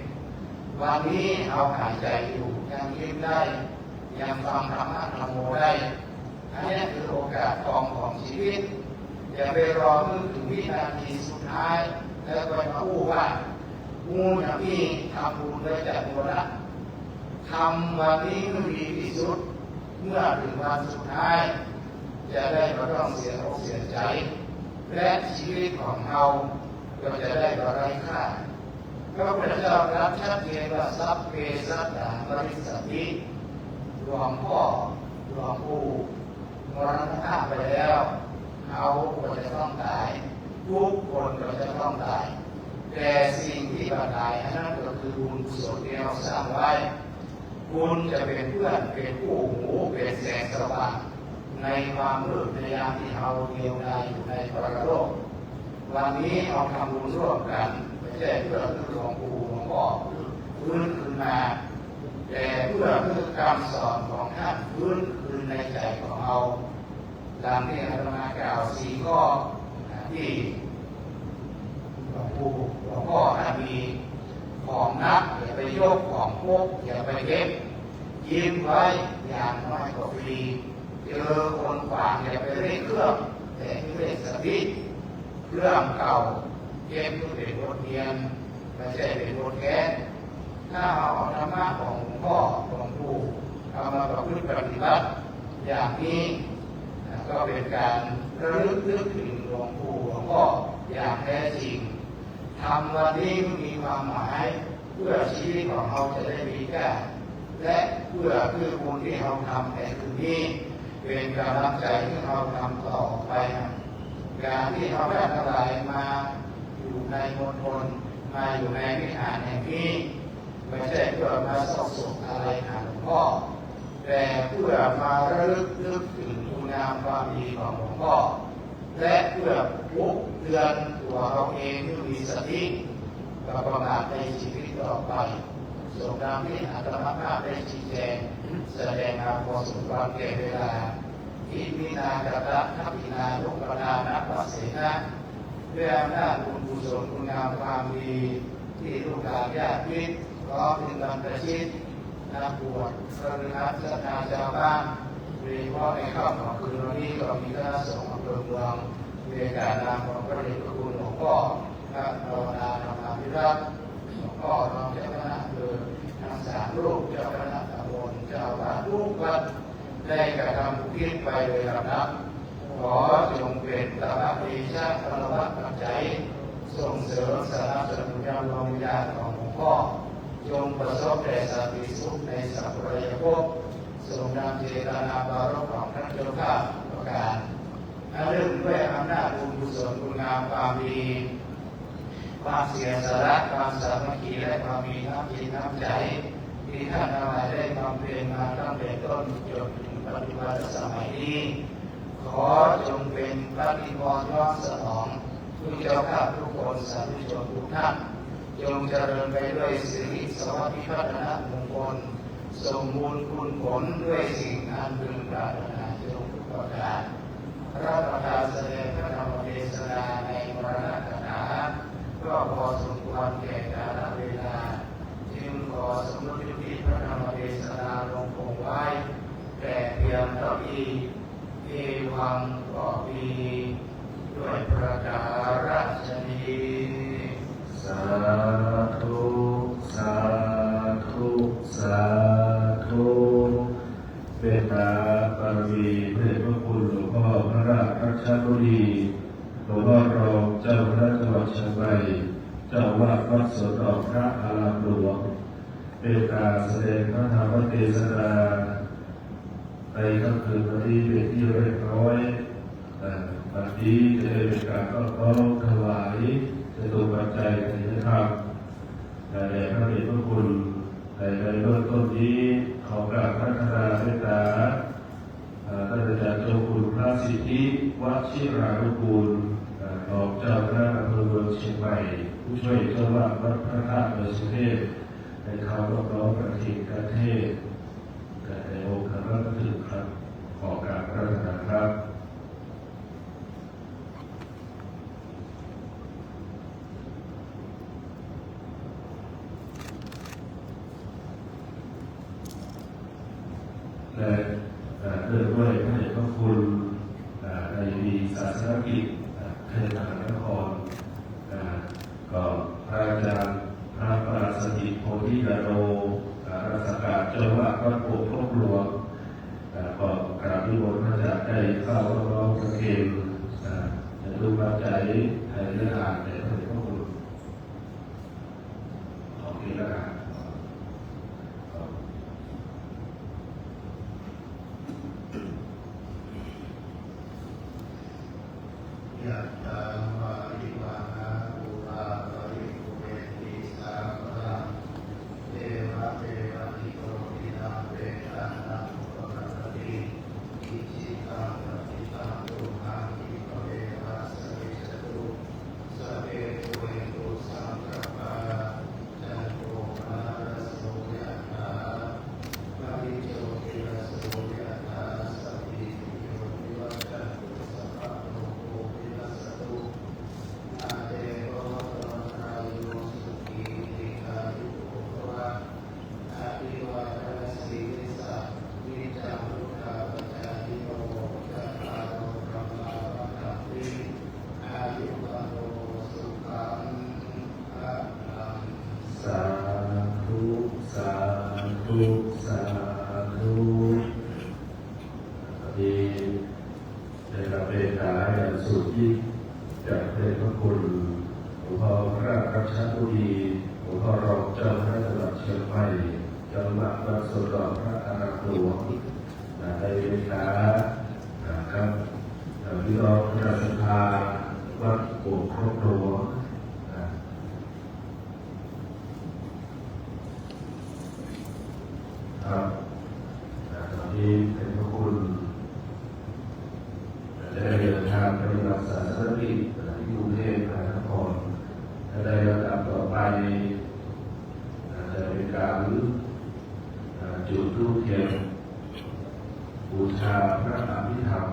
วันนี้เราหายใจอยู่ยังยิ้มได้ยังฟังธรรมะธรรมโมได้อันนี้คือโอกาสทองของชีวิตอย่าไปรอถึงวินาทีสุดท้ายแล้วไปมาพูดว่ากูอย่างนี้ทำบุญได้จากบุญละทำวันนี้มันดีที่สุดเมื่อถึงวันสุดท้ายจะได้ไม่ต้องเสียอกเสียใจและชีวิตของเราก็จะได้ไร้ค่าพระพุทธเจ้ารับชัดเจนว่าสัพเพสัตตาปริสัทธิหลวงพ่อหลวงปู่มรณภาพไปแล้วเขาก็จะต้องตายทุกคนก็จะต้องตายแต่สิ่งที่บรรดาอันนั้นก็คือบุญกุศลที่เราสร้างไว้บุญจะเป็นเพื่อนเป็นคู่หูเป็นแสงสว่างในความมืดในยามที่เราเดียวดายอยู่ในปรโลกวันนี้เราทำบุญร่วมกันไม่ใช่เพื่อหลวงปู่หลวงพ่อฟื้นคืนมาแต่เพื่อคำสอนของท่านฟื้นคืนในใจของเราตามที่อาตมากล่าว4 ข้อที่หลวงปู่หลวงพ่อท่านมีของนักอย่าไปยกของพกอย่าไปเก็บยิ้มไว้อย่างน้อยก็ฟรีเจอคนขวางอย่าไปเร่งเครื่องแต่เร่งสติเครื่องเก่าเก็บก็เป็นบทเรียนไม่ใช่เป็นบทแก้ถ้าเอาธรรมะของหลวงพ่อหลวงปู่เอามาประพฤติปฏิบัติอย่างนี้ก็เป็นการระลึกนึกถึงหลวงปู่หลวงพ่ออย่างแท้จริงทำวันนี้มีความหมายเพื่อชีวิตของเราจะได้มีค่าและเพื่อบุญที่เราทำแต่คืนนี้เป็นกำลังใจที่เราทำต่อไปการที่เราได้ทั้งหลายมาอยู่ในมณฑลมาอยู่ในวิหารแห่งนี้ไม่ใช่เพื่อมาสอบสวนอะไรหาหลวงพ่อแต่เพื่อมาระลึกนึกถึงคุณงามความดีของหลวงพ่อและเพื่อปลุกเตือน ตัวเขาเองที่มีสติกับประมาทในชีวิตต่อไปสมดังที่อาตมาภาพได้ชี้แจงแสดงมาพอสมควรแก่เวลาที่มีนากัตทัพพินาลุกปนานักปัสเสนะด้วยอำนาจบุญกุศลคุณงามความดีที่ลูกหลานญาติมิตรพร้อมถึงการประชิดนักบวชพระฤาษีศรัทธาชาวบ้านโดยเฉพาะในค่ำของคืนวันนี้ก็มีคณะสงฆ์อำเภอเมืองในการนำของพระเดชพระคุณหลวงพ่อพระภาวนาธรรมาภิรัตน์หลวงพ่อรองเจ้าคณะอำเภอทั้ง3 รูปเจ้าคณะตำบลเจ้าอาวาสทุกวัดได้กระทำอุทิศไปโดยลำดับขอจงเป็นตบะเดชะพลวัตปัจจัยส่งเสริมสนับสนุนยามดวงวิญญาณของหลวงพ่อจงประสบแต่สันติสุขในสัพพะยภพทรงนำเจตนาบารมีของพระเจ้าข้าประการเรื่องด้วยอำนาจบุญกุศลคุณงามความดีความเสียสละความสามัคคีและความมีน้ำจิตน้ำใจที่ท่านทั้งหลายได้บำเพ็ญมาตั้งแต่ต้นจนถึงปัจจุบันสมัยนี้ขอจงเป็นพระนิพนธ์ย้อนสนองทุกเจ้าข้าทุกคนสาธุชนทุกท่านจงเจริญไปด้วยสิริสวัสดิพัฒนามงคลสมบูรณ์คุณผลด้วยสิ่งอันพึงปรารถนาจงทุกประการพระประธานแสดงพระธรรมเทศนาในมรณกถาก็พอสมควรแก่กาลเวลาจึงขอสมมุติพระธรรมเทศนาลงคงไว้แต่เพียงเท่านี้เอวังก็มีด้วยประการฉนี้สาธุสาธุสาธุเป็นนาบารมีพระเดชพระคุณหลวงพ่อพระราชรัชบุรีหลวงพ่อรองเจ้าคณะจังหวัดเชียงใหม่เจ้าวาดวัดสวนดอกพระอารามหลวงเป็นการแสดงพระธรรมเทศนาในค่ำคืนวันนี้เป็นที่เรียบร้อยวันนี้จะได้เป็นการน้อมถวายจตุปัจจัยในธรรมแด่พระเดชพระคุณในเบื้องต้นนี้ขอกราบพัฒนาเมตตาท่านอาจารย์เจ้าคุณพระสิทธิวชิรานุกูลรองเจ้าคณะอำเภอเมืองเชียงใหม่ผู้ช่วยเจ้าวาดวัดพระธาตุดอยสุเทพในคำร้องประทินการเทศในองค์คณะถึงครับขอการพัฒนาครับและเนื่องด้วยพระเดชพระคุณในมีศาสนกิจเทศมหานครก็พระอาจารย์พระปราศติโพธิดาโรรัชกาลเจ้าวาดวัดโพธิ์พระหลวงก็กราบนิมนต์พระอาจารย์ได้เข้าร้องประเคนในรูปปัจจัยไทยเรื่องอ่านในพระเดชพระคุณขอบคุณแล้วกันยะถาวาริวหาปุราปริปุเรนติสาคลังเทวะเทวะนิโรตินังเวทานังอุปกัปปติอิจิตังปฏิตังตุมหังคิปะเวหัสสมิจตุสัพเพปุเรนตุสังกปปาจันโทปนารโสยะถาปริโชติรโสยะถาสัพพิติโยวิวัชชันตุสัพพะโลกอาเดโรตนายุสุขีติคายุโภวะอาภิวาทนาสีลิสาวิจังลุกาปัจจานิโนจัตตาโรธรรมาวัฏฏิอายุวันโนสุขังภะลังสาธุสาธุสาธุที่ได้รับเมตตาอย่างสุดยิ่งจากพระเดชพระคุณหลวงพ่อพระราชรัชบุรีหลวงพ่อรองเจ้าคณะจังหวัดเชียงใหม่เจ้าหน้าวัดสวนดอกพระอารามหลวงได้เมตตาครับพี่น้องคณะสัทธาวัดโป่งครบหลวงครับตอนนี้เป็นพระคุณได้เดินทางไปรับศาสนกิจที่กรุงเทพนะครับ จุดธูปเทียนบูชาพระอภิธรรม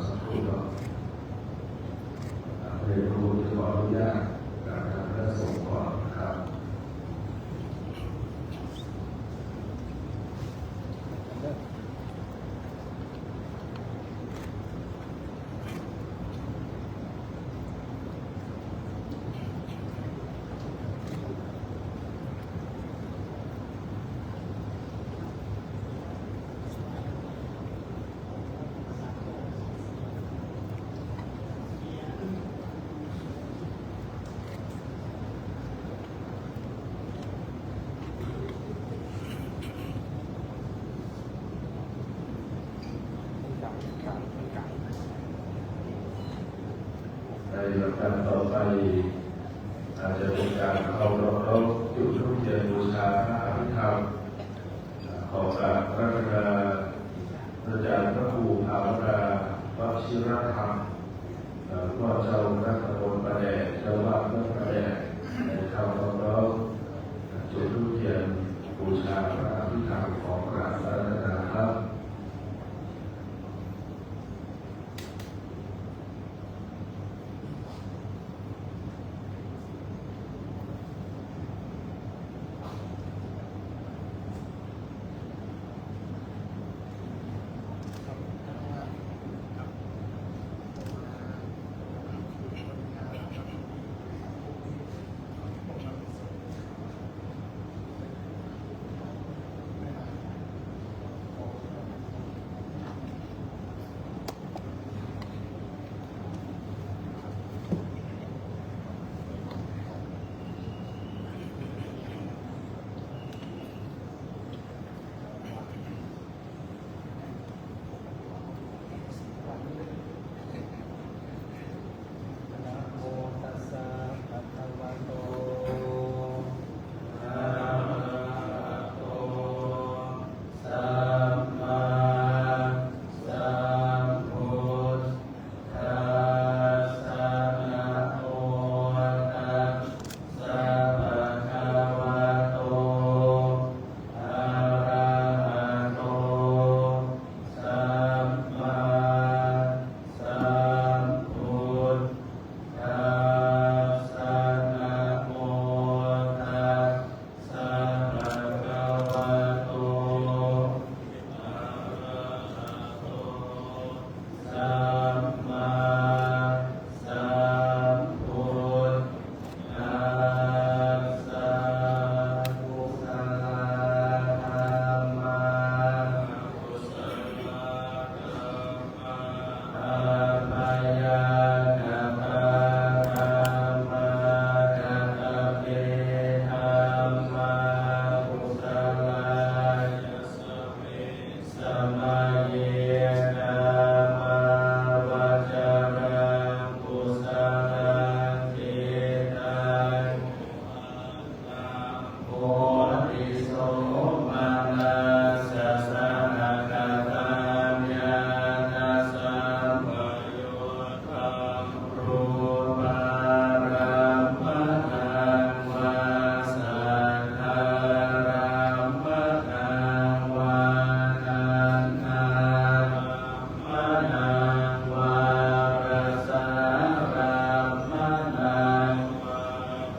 สักครู่ก่อนเรียนรู้จะขออนุญาตการทำพระสงฆ์ก่อนนะครับในลำดับต่อไปอาจจะเป็นการเข้ารบจุดธูปเทียนบูชาพระอภิธรรมของพระราชาอาจารย์พระครูภาวนาวัชิรธรรมก็เจ้าคณะตำบลประแดดเจ้าวาดเมืองประแดดในคำร้องจุดธูปเทียนบูชาพระอภิธรรมของพระราชาครับ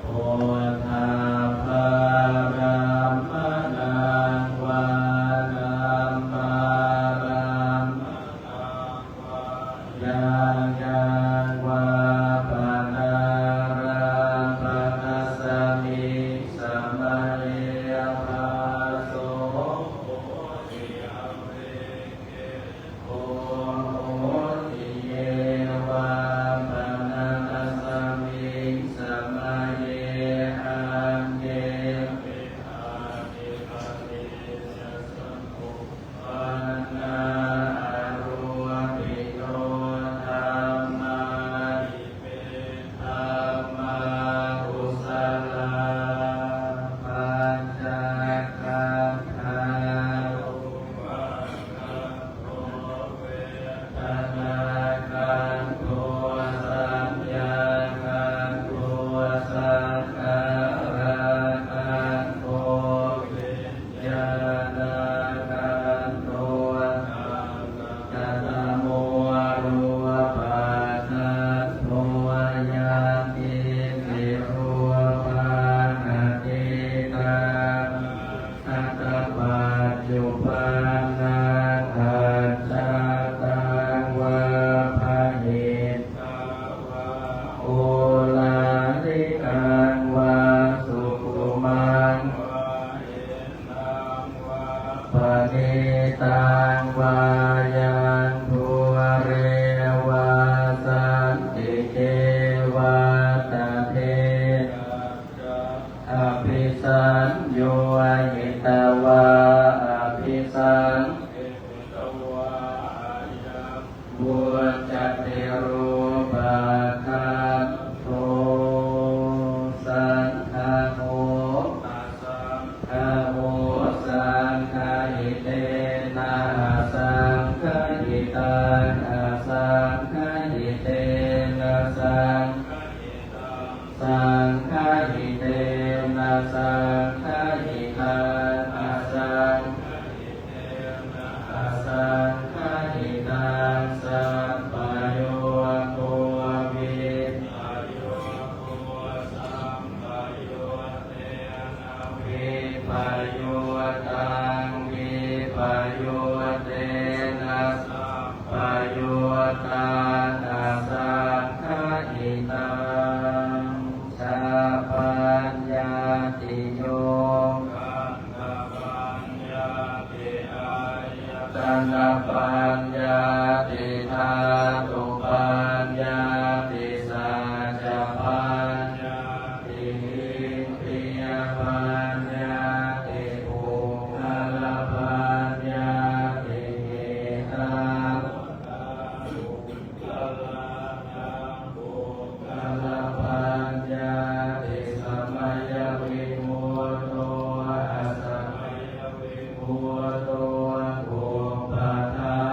โอทาภารามนังวา งวาเยนังวา ปณิตังวายังภูเรวาสันติเกวาตเทอภิสัญโยหิตวาอภิสัญบุญจติรูปะคันโทสังฆโมสังฆหิเตนะสังฆหิตังสังฆหิเตนะสังฆหิเตนะสังฆหิตังสังฆหิตังสัพพโยโควิวิปโยตังวิปโยเตนะสัพพโยตังสังฆหิตังชาปัญญาติโยตัณปัญญาติธาตุปัญญาติสัจปัญญาติอินทรียปัญญาติภูมิปัญญาติเกตาปัญญาติสัมมยวิมุตโตสัมมยวิมุตโตภูมิปัฏฐา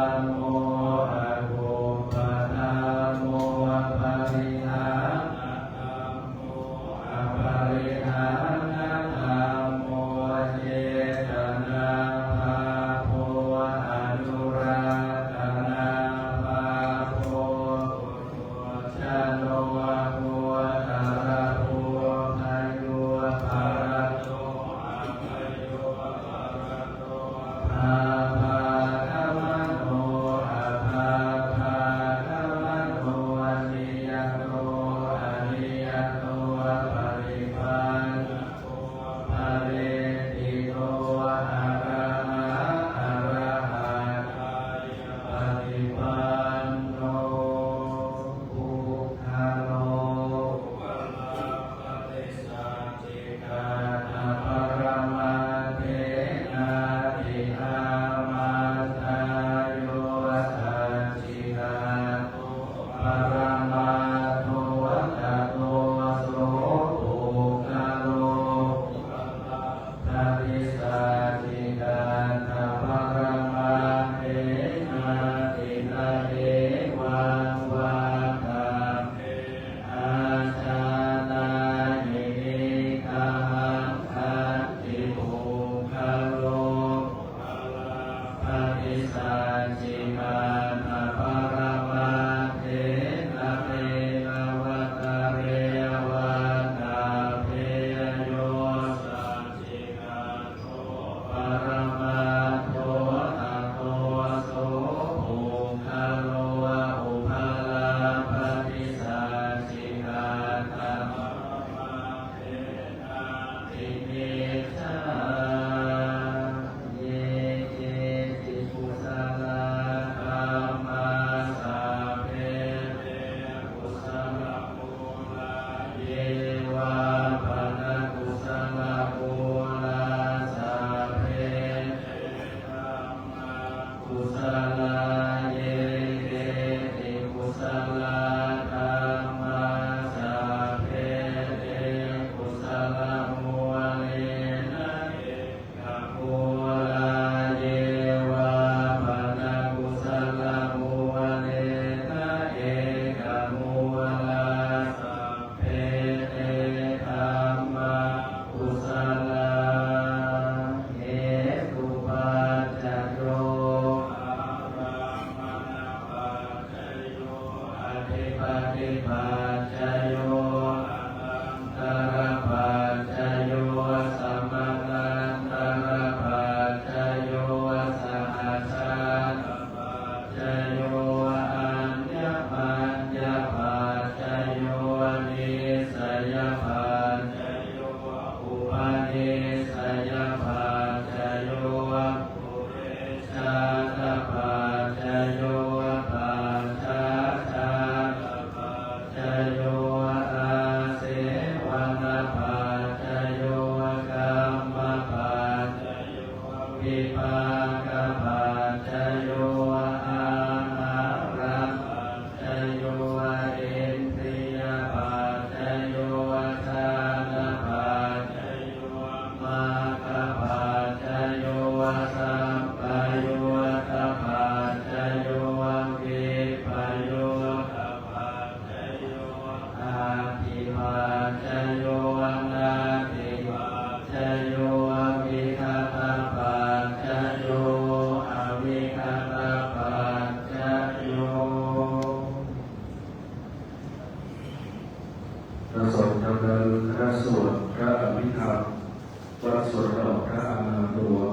พระอารามหลวง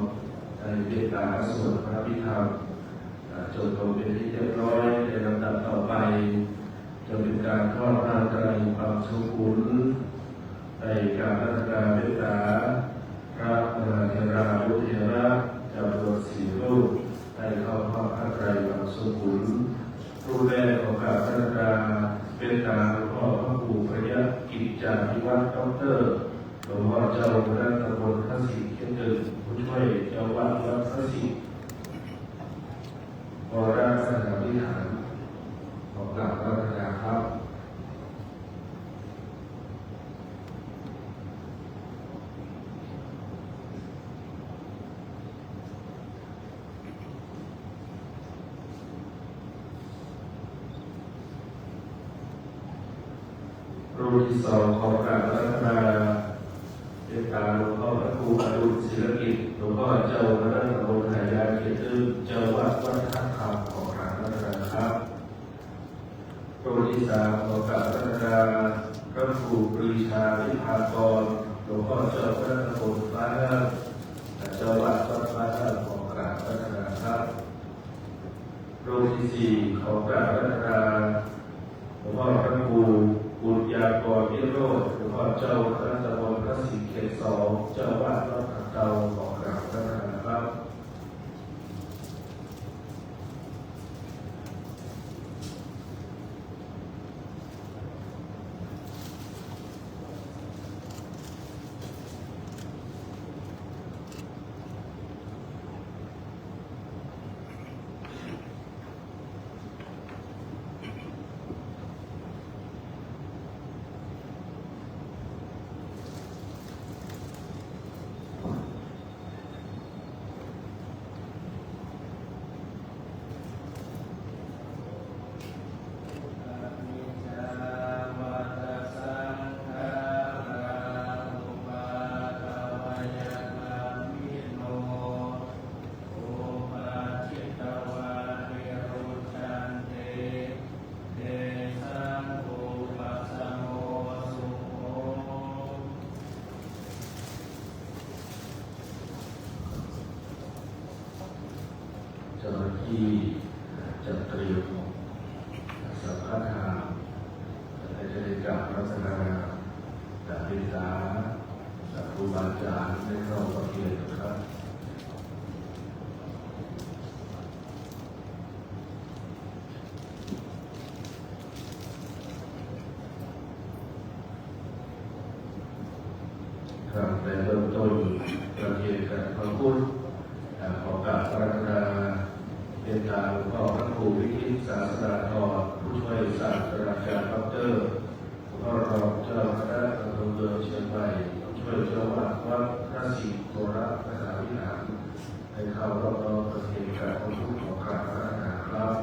ในเวลาสวดพระพิธรรมจนลงเป็นที่เรียบร้อยในลำดับต่อไปจะเป็นการทอดร่างกายความสุขุนในการรัตนาเมตตาพระมหาเถราวุฒิระจำนวน4 รูปให้เข้าทอดผ้าไตรความสุขุนรูปแรกของการรัตนาเมตตาหลวงพ่อพระครูพระยะกิจจาภิวัฒน์ดอกเตอร์หลวงพ่อเจ้าคณะตำบลพระศรีเขตผู้ช่วยเจ้าวัดวัดพระศรีวรสถานวิหารของกราบพระราชาครับรูปที่ 2ของกราบพระราชาเป็นการหลวงพ่อพระครูอดุลศิลกิจหลวงพ่อเจ้าคณะตำบลหายาเขตเจ้าวัดวัดท่าคำของกราบพระราชาครับรูปที่ 3ของกราบพระราชาพระครูปรีชาวิภากรหลวงพ่อเจ้าคณะตำบลฟ้าเจ้าวัดวัดฟ้าของกราบพระราชาครับรูปที่ 4ของกราบพระราชาหลวงพ่อพระครูบุญญากรวิโรจน์หลวงพ่อเจ้าคณะตำบลพระศรีเขต 2เจ้าวัดวัดเตาของกราบพระราชาครับเจ้าหน้าที่จัดเตรียมสังฆทานในจะได้กราบรัตนาจากบิดาจากครูบาอาจารย์ในเข้าประเทศนะครับครับในเริ่มต้นประเทศกันพระพุทธขอกราบพระราชาเป็นทางหลวงพ่อพระครูวิทิตศาสนาธรผู้ช่วยศาสตราจารย์ดอกเตอร์หลวงพ่อรองเจ้าคณะตำบลเมืองเชียงใหม่ผู้ช่วยเจ้าวัดวัดพระศรีโคราชมหาวิหารให้เข้ารอบประเทศการพระพุทธของกราบพระราชาครับ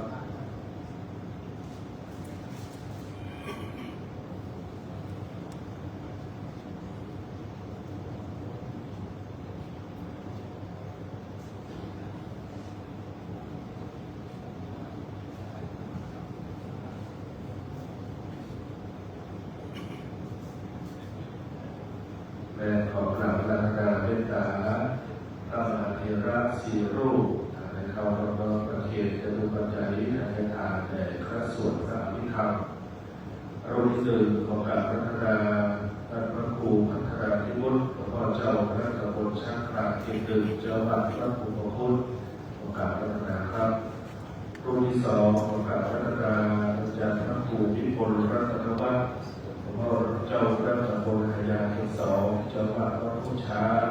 และขอกราบพระราชาเมตตาพระมหาเถระ4 รูปในเข้ารอบประเทศจะดูปัจจัยในทานแด่พระสวดพระอภิธรรมรูปที่ 1ของกราบพระราชาท่านพระครูพัฒนาธิวุฒิหลวงพ่อเจ้าคณะตำบลช่างคลาเขต 1เจ้าวัดพระครูประคุณของกราบพระราชาครับรูปที่ 2ของกราบพระราชาอาจารย์พระครูวิพลรัตนวัฒน์พ่อเจ้าพระตำบลหายาเขต 2จังหวัดพระพุทธช้าง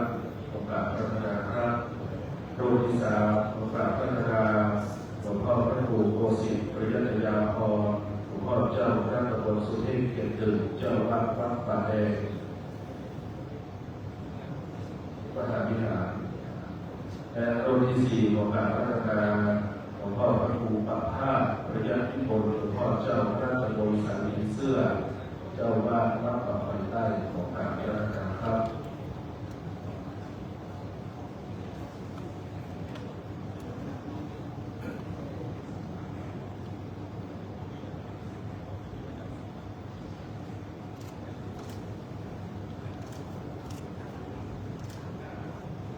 ของกราบพระราชาครับรูปที่ 3ของกราบพระราชาหลวงพ่อพระครูโกศิษฐ์ปริยัตยาภรณ์หลวงพ่อเจ้าพระตำบลสุเทพเขต 1เจ้าวัดวัดป่าแดงมหาวิหารและรูปที่ 4ของกราบพระราชาหลวงพ่อพระครูปภาสปริยัตพิพลหลวงพ่อเจ้าพระตำบลสันนิเสื้อเจ้าบ้านวัดป่าไฟใต้ของกราบพระราชาครับ ข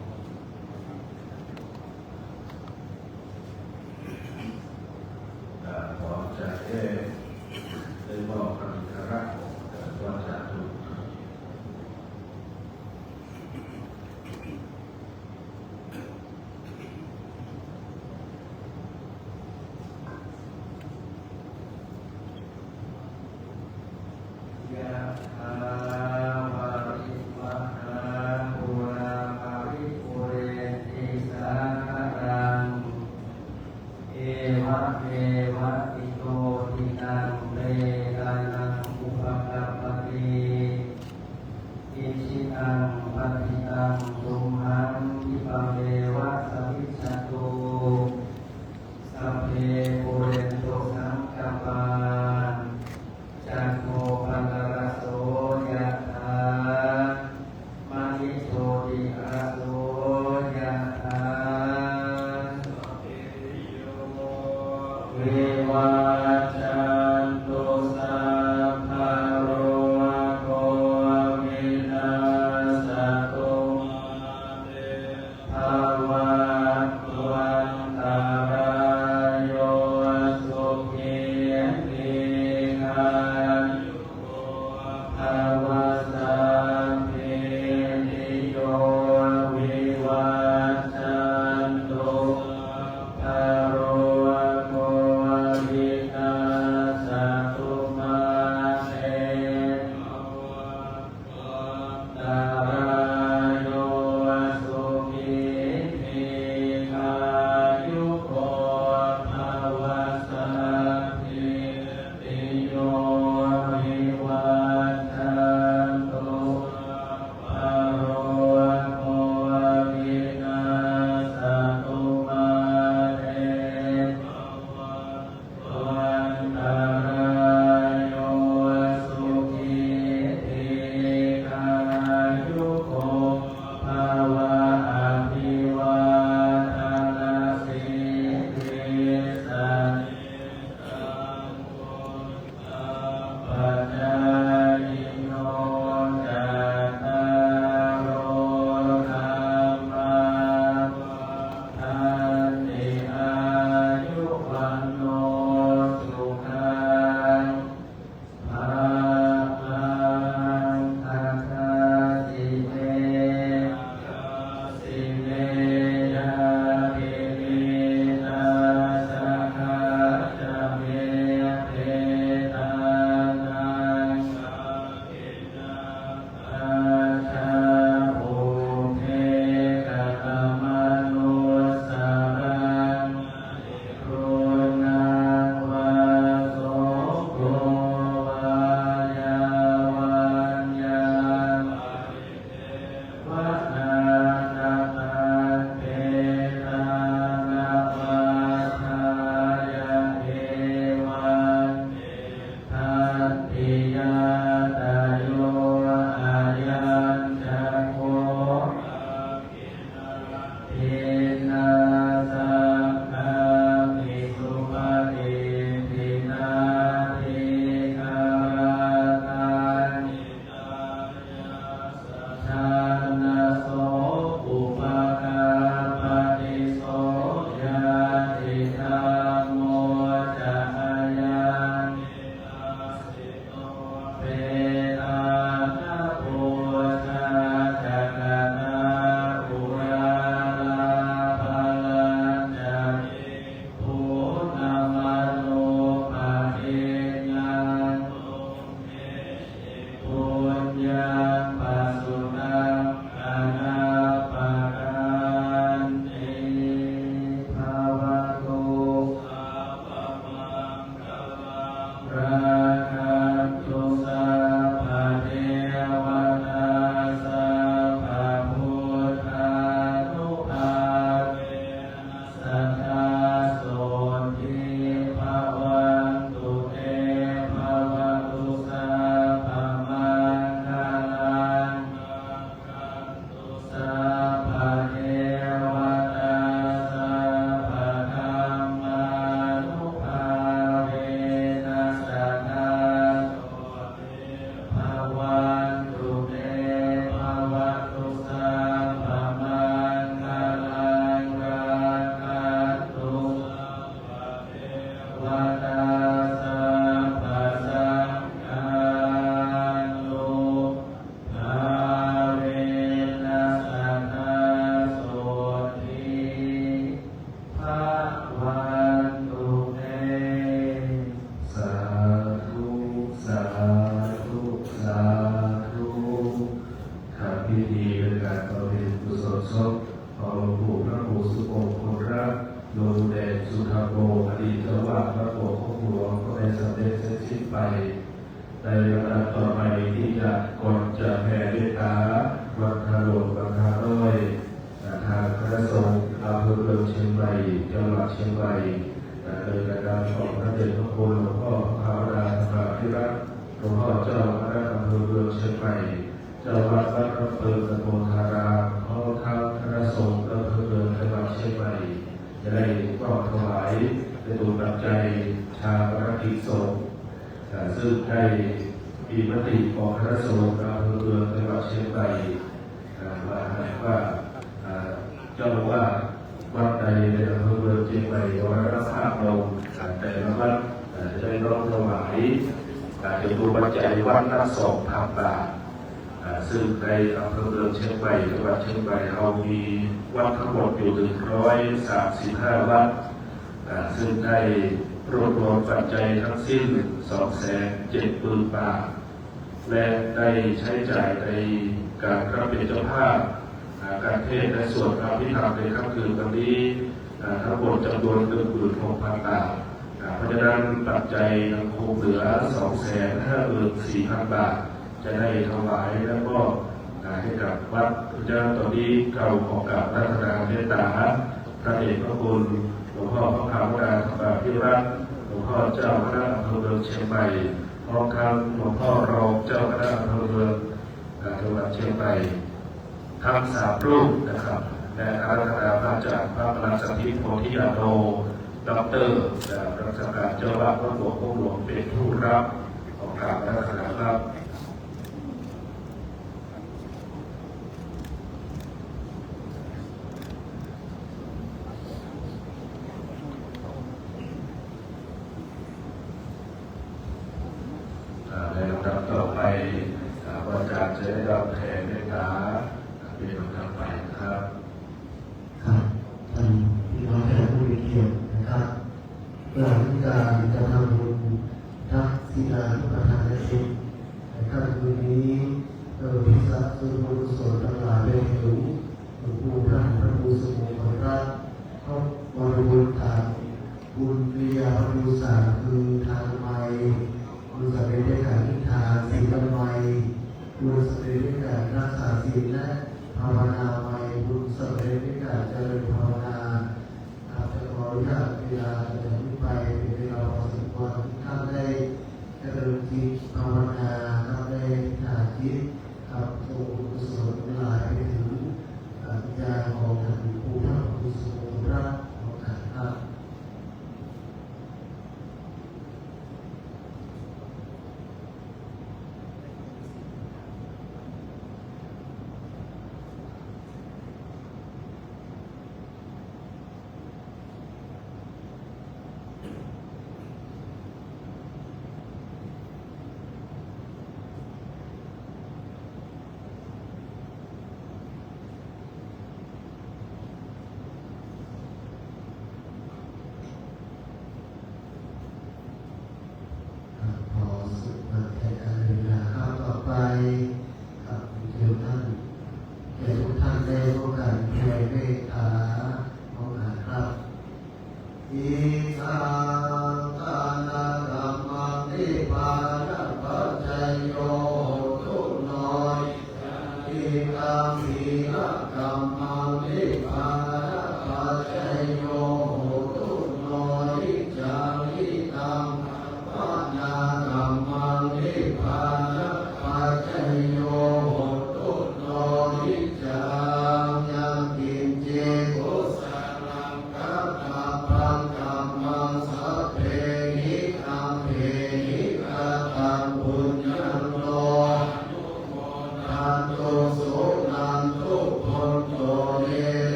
งสุหังทิปะเมวะสมิจฉาตุสัพเพปุเรนตุสังกปาจันโทปนรสโสยะถามณิโชติระโสยะถาเววัจจันตุสัพพะโรโควินาศตุภวัตวันตารายโยสุขีทีขายุภวสัพพิติโยวิวัจจันตุภโรโควินาศตุมาเตตารายโยสุขีทีขายุโกภวสัพพิติโยวิวัจจันตุภโรโควินาศตุมาเตวันตารายโยสุขีทีขายุโกภวะอภิวาทนาสิริสันปัจจายโนจัตตารโอธรรมาทันติอายุวันโนสุขังภาลังอัคคาสิเมสิเมยาภิริตาสังฆาจาเมเตตานังอาชาภูเทกตมนุสรังรุณาวาโสโกวายาวันยังวนานาตันเตตานาวัฏายาเอวันทัตติยาตโยอายัญจักโขทินาสังฆาภิกขุปฏิทินาทิคาราตังชานะโสอุปกาปฏิโสยาติธัมโมจะอายังเปตานะปุชาจักนาปุราลาภาลัญจะภูนามาโนภาเทยังปุญญาปัสสุนังอนาปกันติภาวะโตราคันตุสัพพะเทวตาสัพพะพุทธานุภาเวนะสัทธาโสทิภวันตุเตภวตุสัพพะมังคลังสัพพะเทวตาสัพพะธัมมานุภาเวนะสัทธาโสทิภวันตุเตภวตุสัพพะมังคลังรักขันตุวตาสัพพะสังฆานุภาเวนะสัทธาโสทิภวันตุเต สาธุสาธุสาธุข้าพิธีเป็นการบำเพ็ญกุศลศพของหลวงปู่พระครูสุโขคนรักโยมเดชสุธาโกอดีตเจ้าวาดพระโกของหลวงก็ได้สำเร็จเสร็จสิ้นไป ในลำดับต่อไปที่จะก่อนจะแผ่เมตตาวัดคาโลวัดคาร้อยทางคณะสงฆ์อำเภอเมืองเชียงใหม่จังหวัดเชียงใหม่โดยการของพระเดชพระคุณหลวงพ่อภาวนาธรรมภิรัตน์หลวงพ่อเจ้าคณะอำเภอเมืองเชียงใหม่เจ้าวัดวัดพระเปิดกระโปรงธารามพร้อมทั้งคณะสงฆ์อำเภอเมืองจังหวัดเชียงใหม่จะได้ก็ถวายเป็นตัวปัจจัยชาปนกิจสงฆ์ซึ่งได้มีมติของคณะสงฆ์อำเภอเมืองจังหวัดเชียงใหม่ว่าเจ้าว่าวัดใดในอำเภอเมืองเชียงใหม่วัดรับภาพลงแต่ละวัดจะได้ร้องถวายเป็นตัวปัจจัยวัดละ2,000 บาทซึ่งในอำเภอเมืองเชียงใหม่จังหวัดเชียงใหม่เรามีวัดทั้งหมดอยู่135 วัดซึ่งได้รวบรวมปัจจัยทั้งสิ้น 270,000 บาทและได้ใช้จ่ายในการรับเป็นเจ้าภาพการเทศน์และสวดพระพิธรรมในค่ำคืนวันนี้ทั้งหมดจำนวน 16,000 บาทเพราะฉะนั้นปัจจัยยังคงเหลือ 254,000 บาทจะได้ถวายแล้วก็ให้กับวัดพระเจ้าตอนนี้เก่าของกับรัตนาเมตตาพระเดชพระคุณหลวงพ่อพระภาวนาธรรมภิรัตน์หลวงพ่อเจ้าคณะอำเภอเมืองเชียงใหม่พร้อมทั้งหลวงพ่อรองเจ้าคณะอำเภอเมืองจังหวัดเชียงใหม่ทั้ง3 รูปนะครับและอาราธนาพระอาจารย์พระประหลัดสัมพิโพธิยาโนด็อกเตอร์รักษาการเจ้าอาวาสวัดหลวงพ่อหลวงเป็นผู้รับของกราบอาราธนาครับในลำดับต่อไปอาจารย์จะได้รับแทนเมตตาเป็นลำดับไปนะครับครับท่านพี่น้องแขกผู้มีเกียรตินะครับหลังการจะทำบุญทักษิณานุปทานศิลป์ในค่ำคืนนี้พิสัตส่วนบุญกุศลทั้งหลายได้ถึงหลวงปู่ท่านพระครูสมุทรรัตน์ก็บริบูรณ์ตามบุญวิยาพระภูษาคือทางไม้บุญสำเร็จด้วยการนิทานศีลไม้บุญสำเร็จด้วยการรักษาศีลและภาวนาไม้บุญสำเร็จด้วยการเจริญภาวนาจะขออนุญาตเวลาจะถึงไปเป็นเวลาพอสมควรท่านได้เจริญจิตภาวนาท่านได้หาจิตครับส่งกุศลเวลาไปถึงวิญญาณของท่านผู้พระผู้ทรงรักของท่านครับ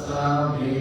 สามี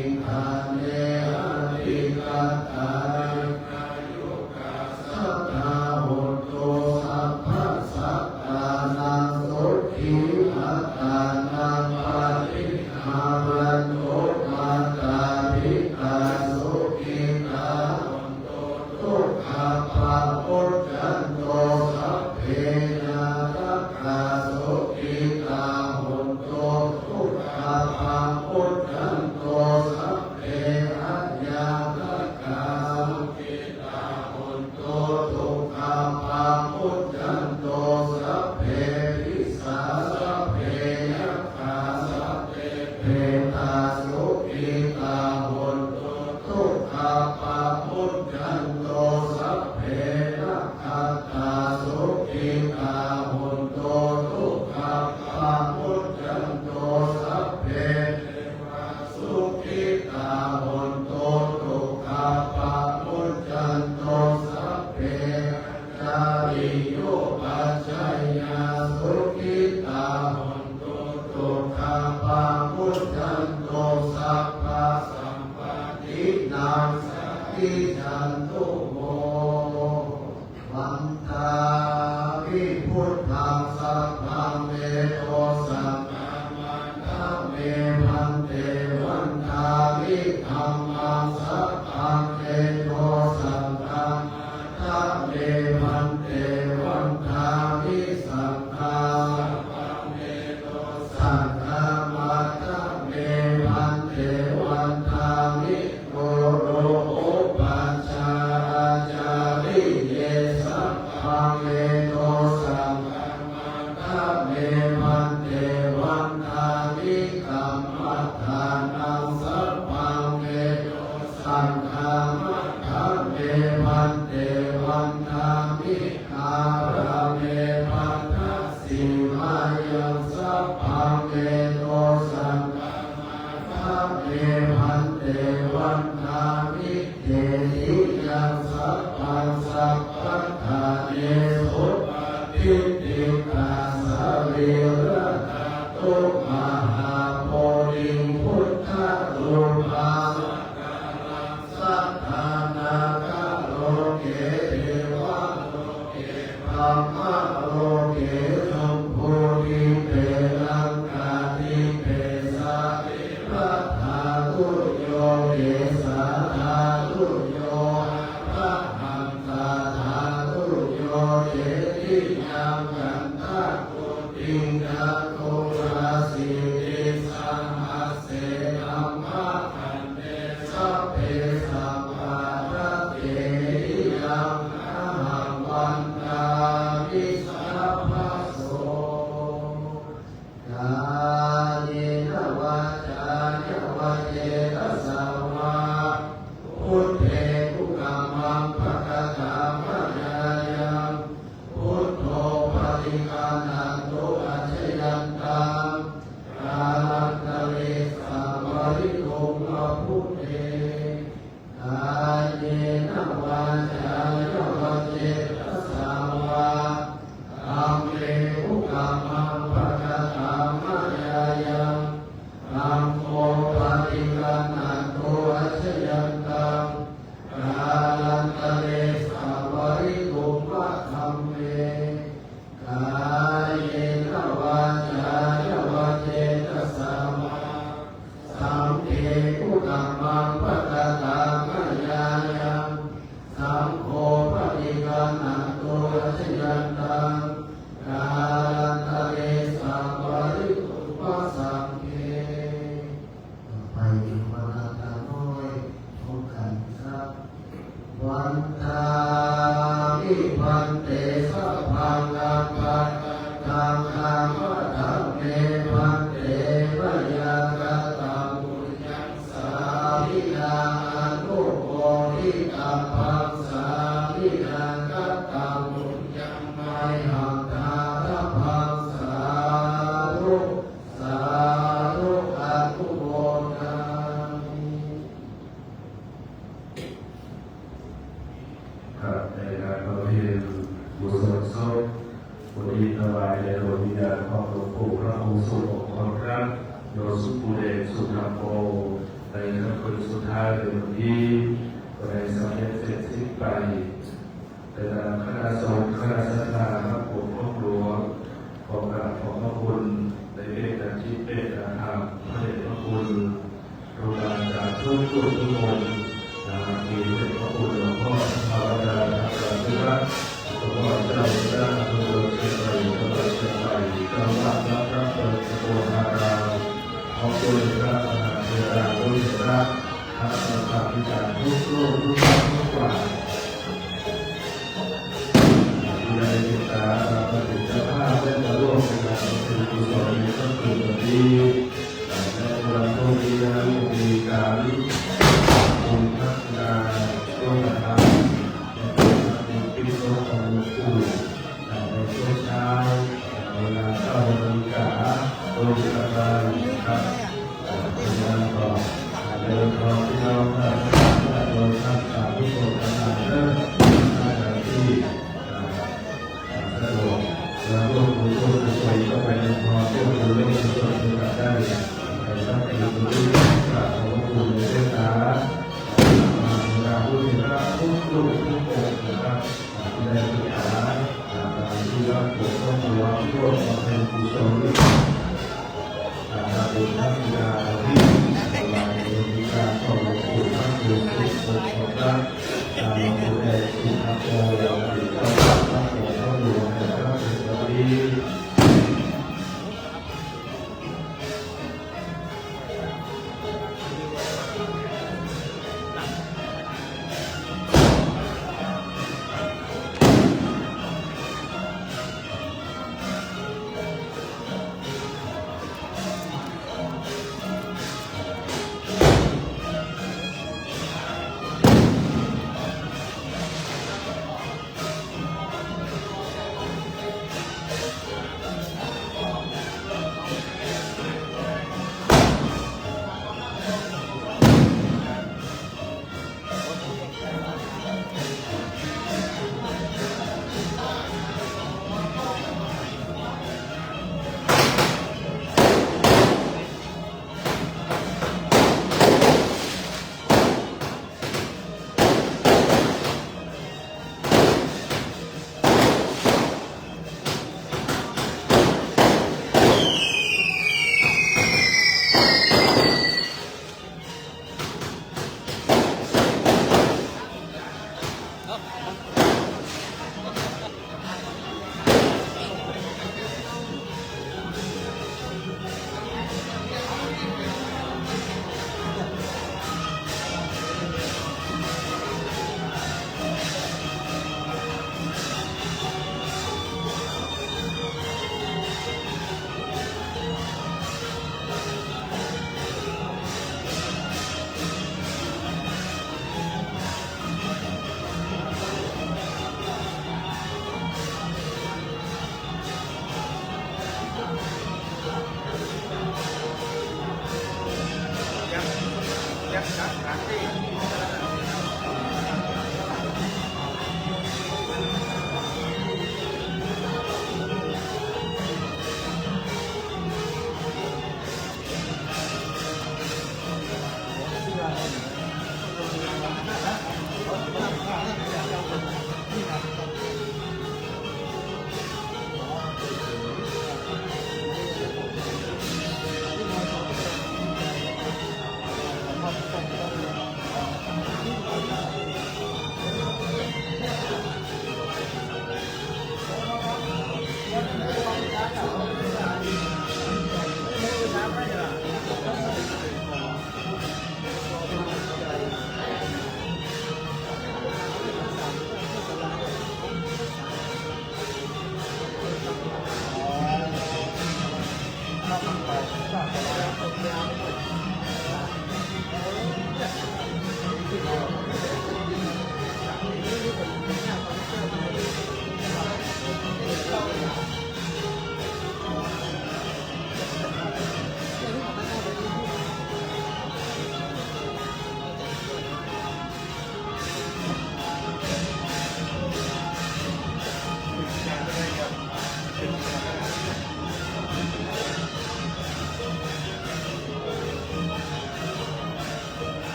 ตาสุขิตาหนตุทุกขปะมุจจันโตสัพเพนะขัตตาสุขิตาหนตุทุกขปะมุจจันโตสัพเพสุขิตาหนตุทุกขปะมุจจันโตสัพเพจาริโยปัจจยาสุขิตาหนตุทุกขปะมุจจันโตสัพพะสัมปตินังสัพพิจันตุโมวันตาวิพุทธังสัพพังเมโตสัพพะมันทะเมพันเตวันตาวิธัมมังสัพพังเมโตสัพพะมันทะเมพันเตวันตาวิสัพพะสังฆามัตถะเมพันเตวันทามิโกโรโอปัญชาราจาริเยสัพพังเมโตสังฆามัตถะเมพันเตวันทามิกัมมัฏฐานังสัพพังเมโตสังฆามัตถะเมพันเตวันทามิอาราเมพันธสิมายังสัพพังเมโตสังฆามัตถะเมพันเตวันทามิเตติยังสัพพังสัพพัทธาเนสุปฏิติกาสเวระตุมหาโพธิพุทธรูปังสัทธานาคโลเกเทวะโลเกธรรมโลเกชมพูทิเปรังกาทิเปสารัตถาตุโยเกสาธาตุโยพระหันตาธาตุโยเจติยังกันทะกุติงะโกราสิติสัมมาเสธัมมะคันเตสัพเพสัมปาระเตยังอะหังวันตามิสัพพะโสกาเยนะวาจายะวะเยนะสัมมาพุทเทกุกัมมังภะคะตามะยายังพุทโธปฏิกานันโตอัจฉยันตังกาลันตะเลสัมวริโกมะพุทเทกาเยนะวาจายะวะเยนะสัมมาธัมเมอุกัมมังภะคะตามะยายังธัมโมปฏิกานันโตอัจฉยันตังกาลันตะเลสัมวริโกมะธัมเมกาเยนะวาจายะวะเยนะสัมมาสัมเทอุกัมมังภะคะตามะยายังสัมโฆปฏิกานันโตอัจฉยันตังกาลันตะเลสัมวริโกมะสัมเทไปถึงวันตาน้อยพบกันครับวันตามิพันเตสัพพังอัปปะตังธรรมะธัมเมพันเตวะยากตังบุญยังสาธิยาอนุโมทิตัมปังสาธิยากตังบุญยังไมหังทาทัพพังสาธุสาธุอนุโมทามิ ครับในการประเพณีบุษบกศพบุรีถวายแด่ดวงวิญญาณของหลวงปู่พระองค์สุขของพระโยสุภูเดชสุธรรมโมในค่ำคืนสุดท้ายในวันนี้ก็ได้สำเร็จเสร็จสิ้นไปแต่คณะสงฆ์คณะศรัทธาพระปู่พระหลวงขอกราบขอบพระคุณในเมตตาจิตเมตตาธรรมพระเดชพระคุณครูบาอาจารย์ทุกคนทุกคนมีพระคุณหลวงพ่อภาวนาพระพุทธหลวงพ่อเจ้าหน้าอำเภอเชียงใหม่จังหวัดเชียงใหม่เจ้าวัดพระเปิดโบราณขอบคุณพระมหาเถระผู้เถระพระสังฆพิจารณ์ทุกโลกทุกภาคทุกฝ่ายที่ได้ติดตามพระพุทธเจ้าได้มาร่วมในงานเป็นกุศลในค่ำคืนวันนี้และบูรณ นะครับเป็นงานต่อเดินทางที่เราโดยท่านสาธุชนทั้งหลายเริ่มที่สะดวกและร่วมมือร่วมใจก็ไปในพอเพื่อดูเรื่องส่วนตัวได้ในตั้งใจดูเรื่องกราบขอบคุณในเรื่องการผู้ที่รักทุกลูกทุกคนนะครับที่ได้ศึกษาที่รักปกป้องตัวร่วมมาเป็นกุศลบุญทักษิณาที่หลายมีการต่อหลวงปู่พระครูสุขของพระหลวงปู่เอกสิทธาโกและอดีตเจ้าพระหลวงพ่อหลวงและพระเจ้าดียักษ์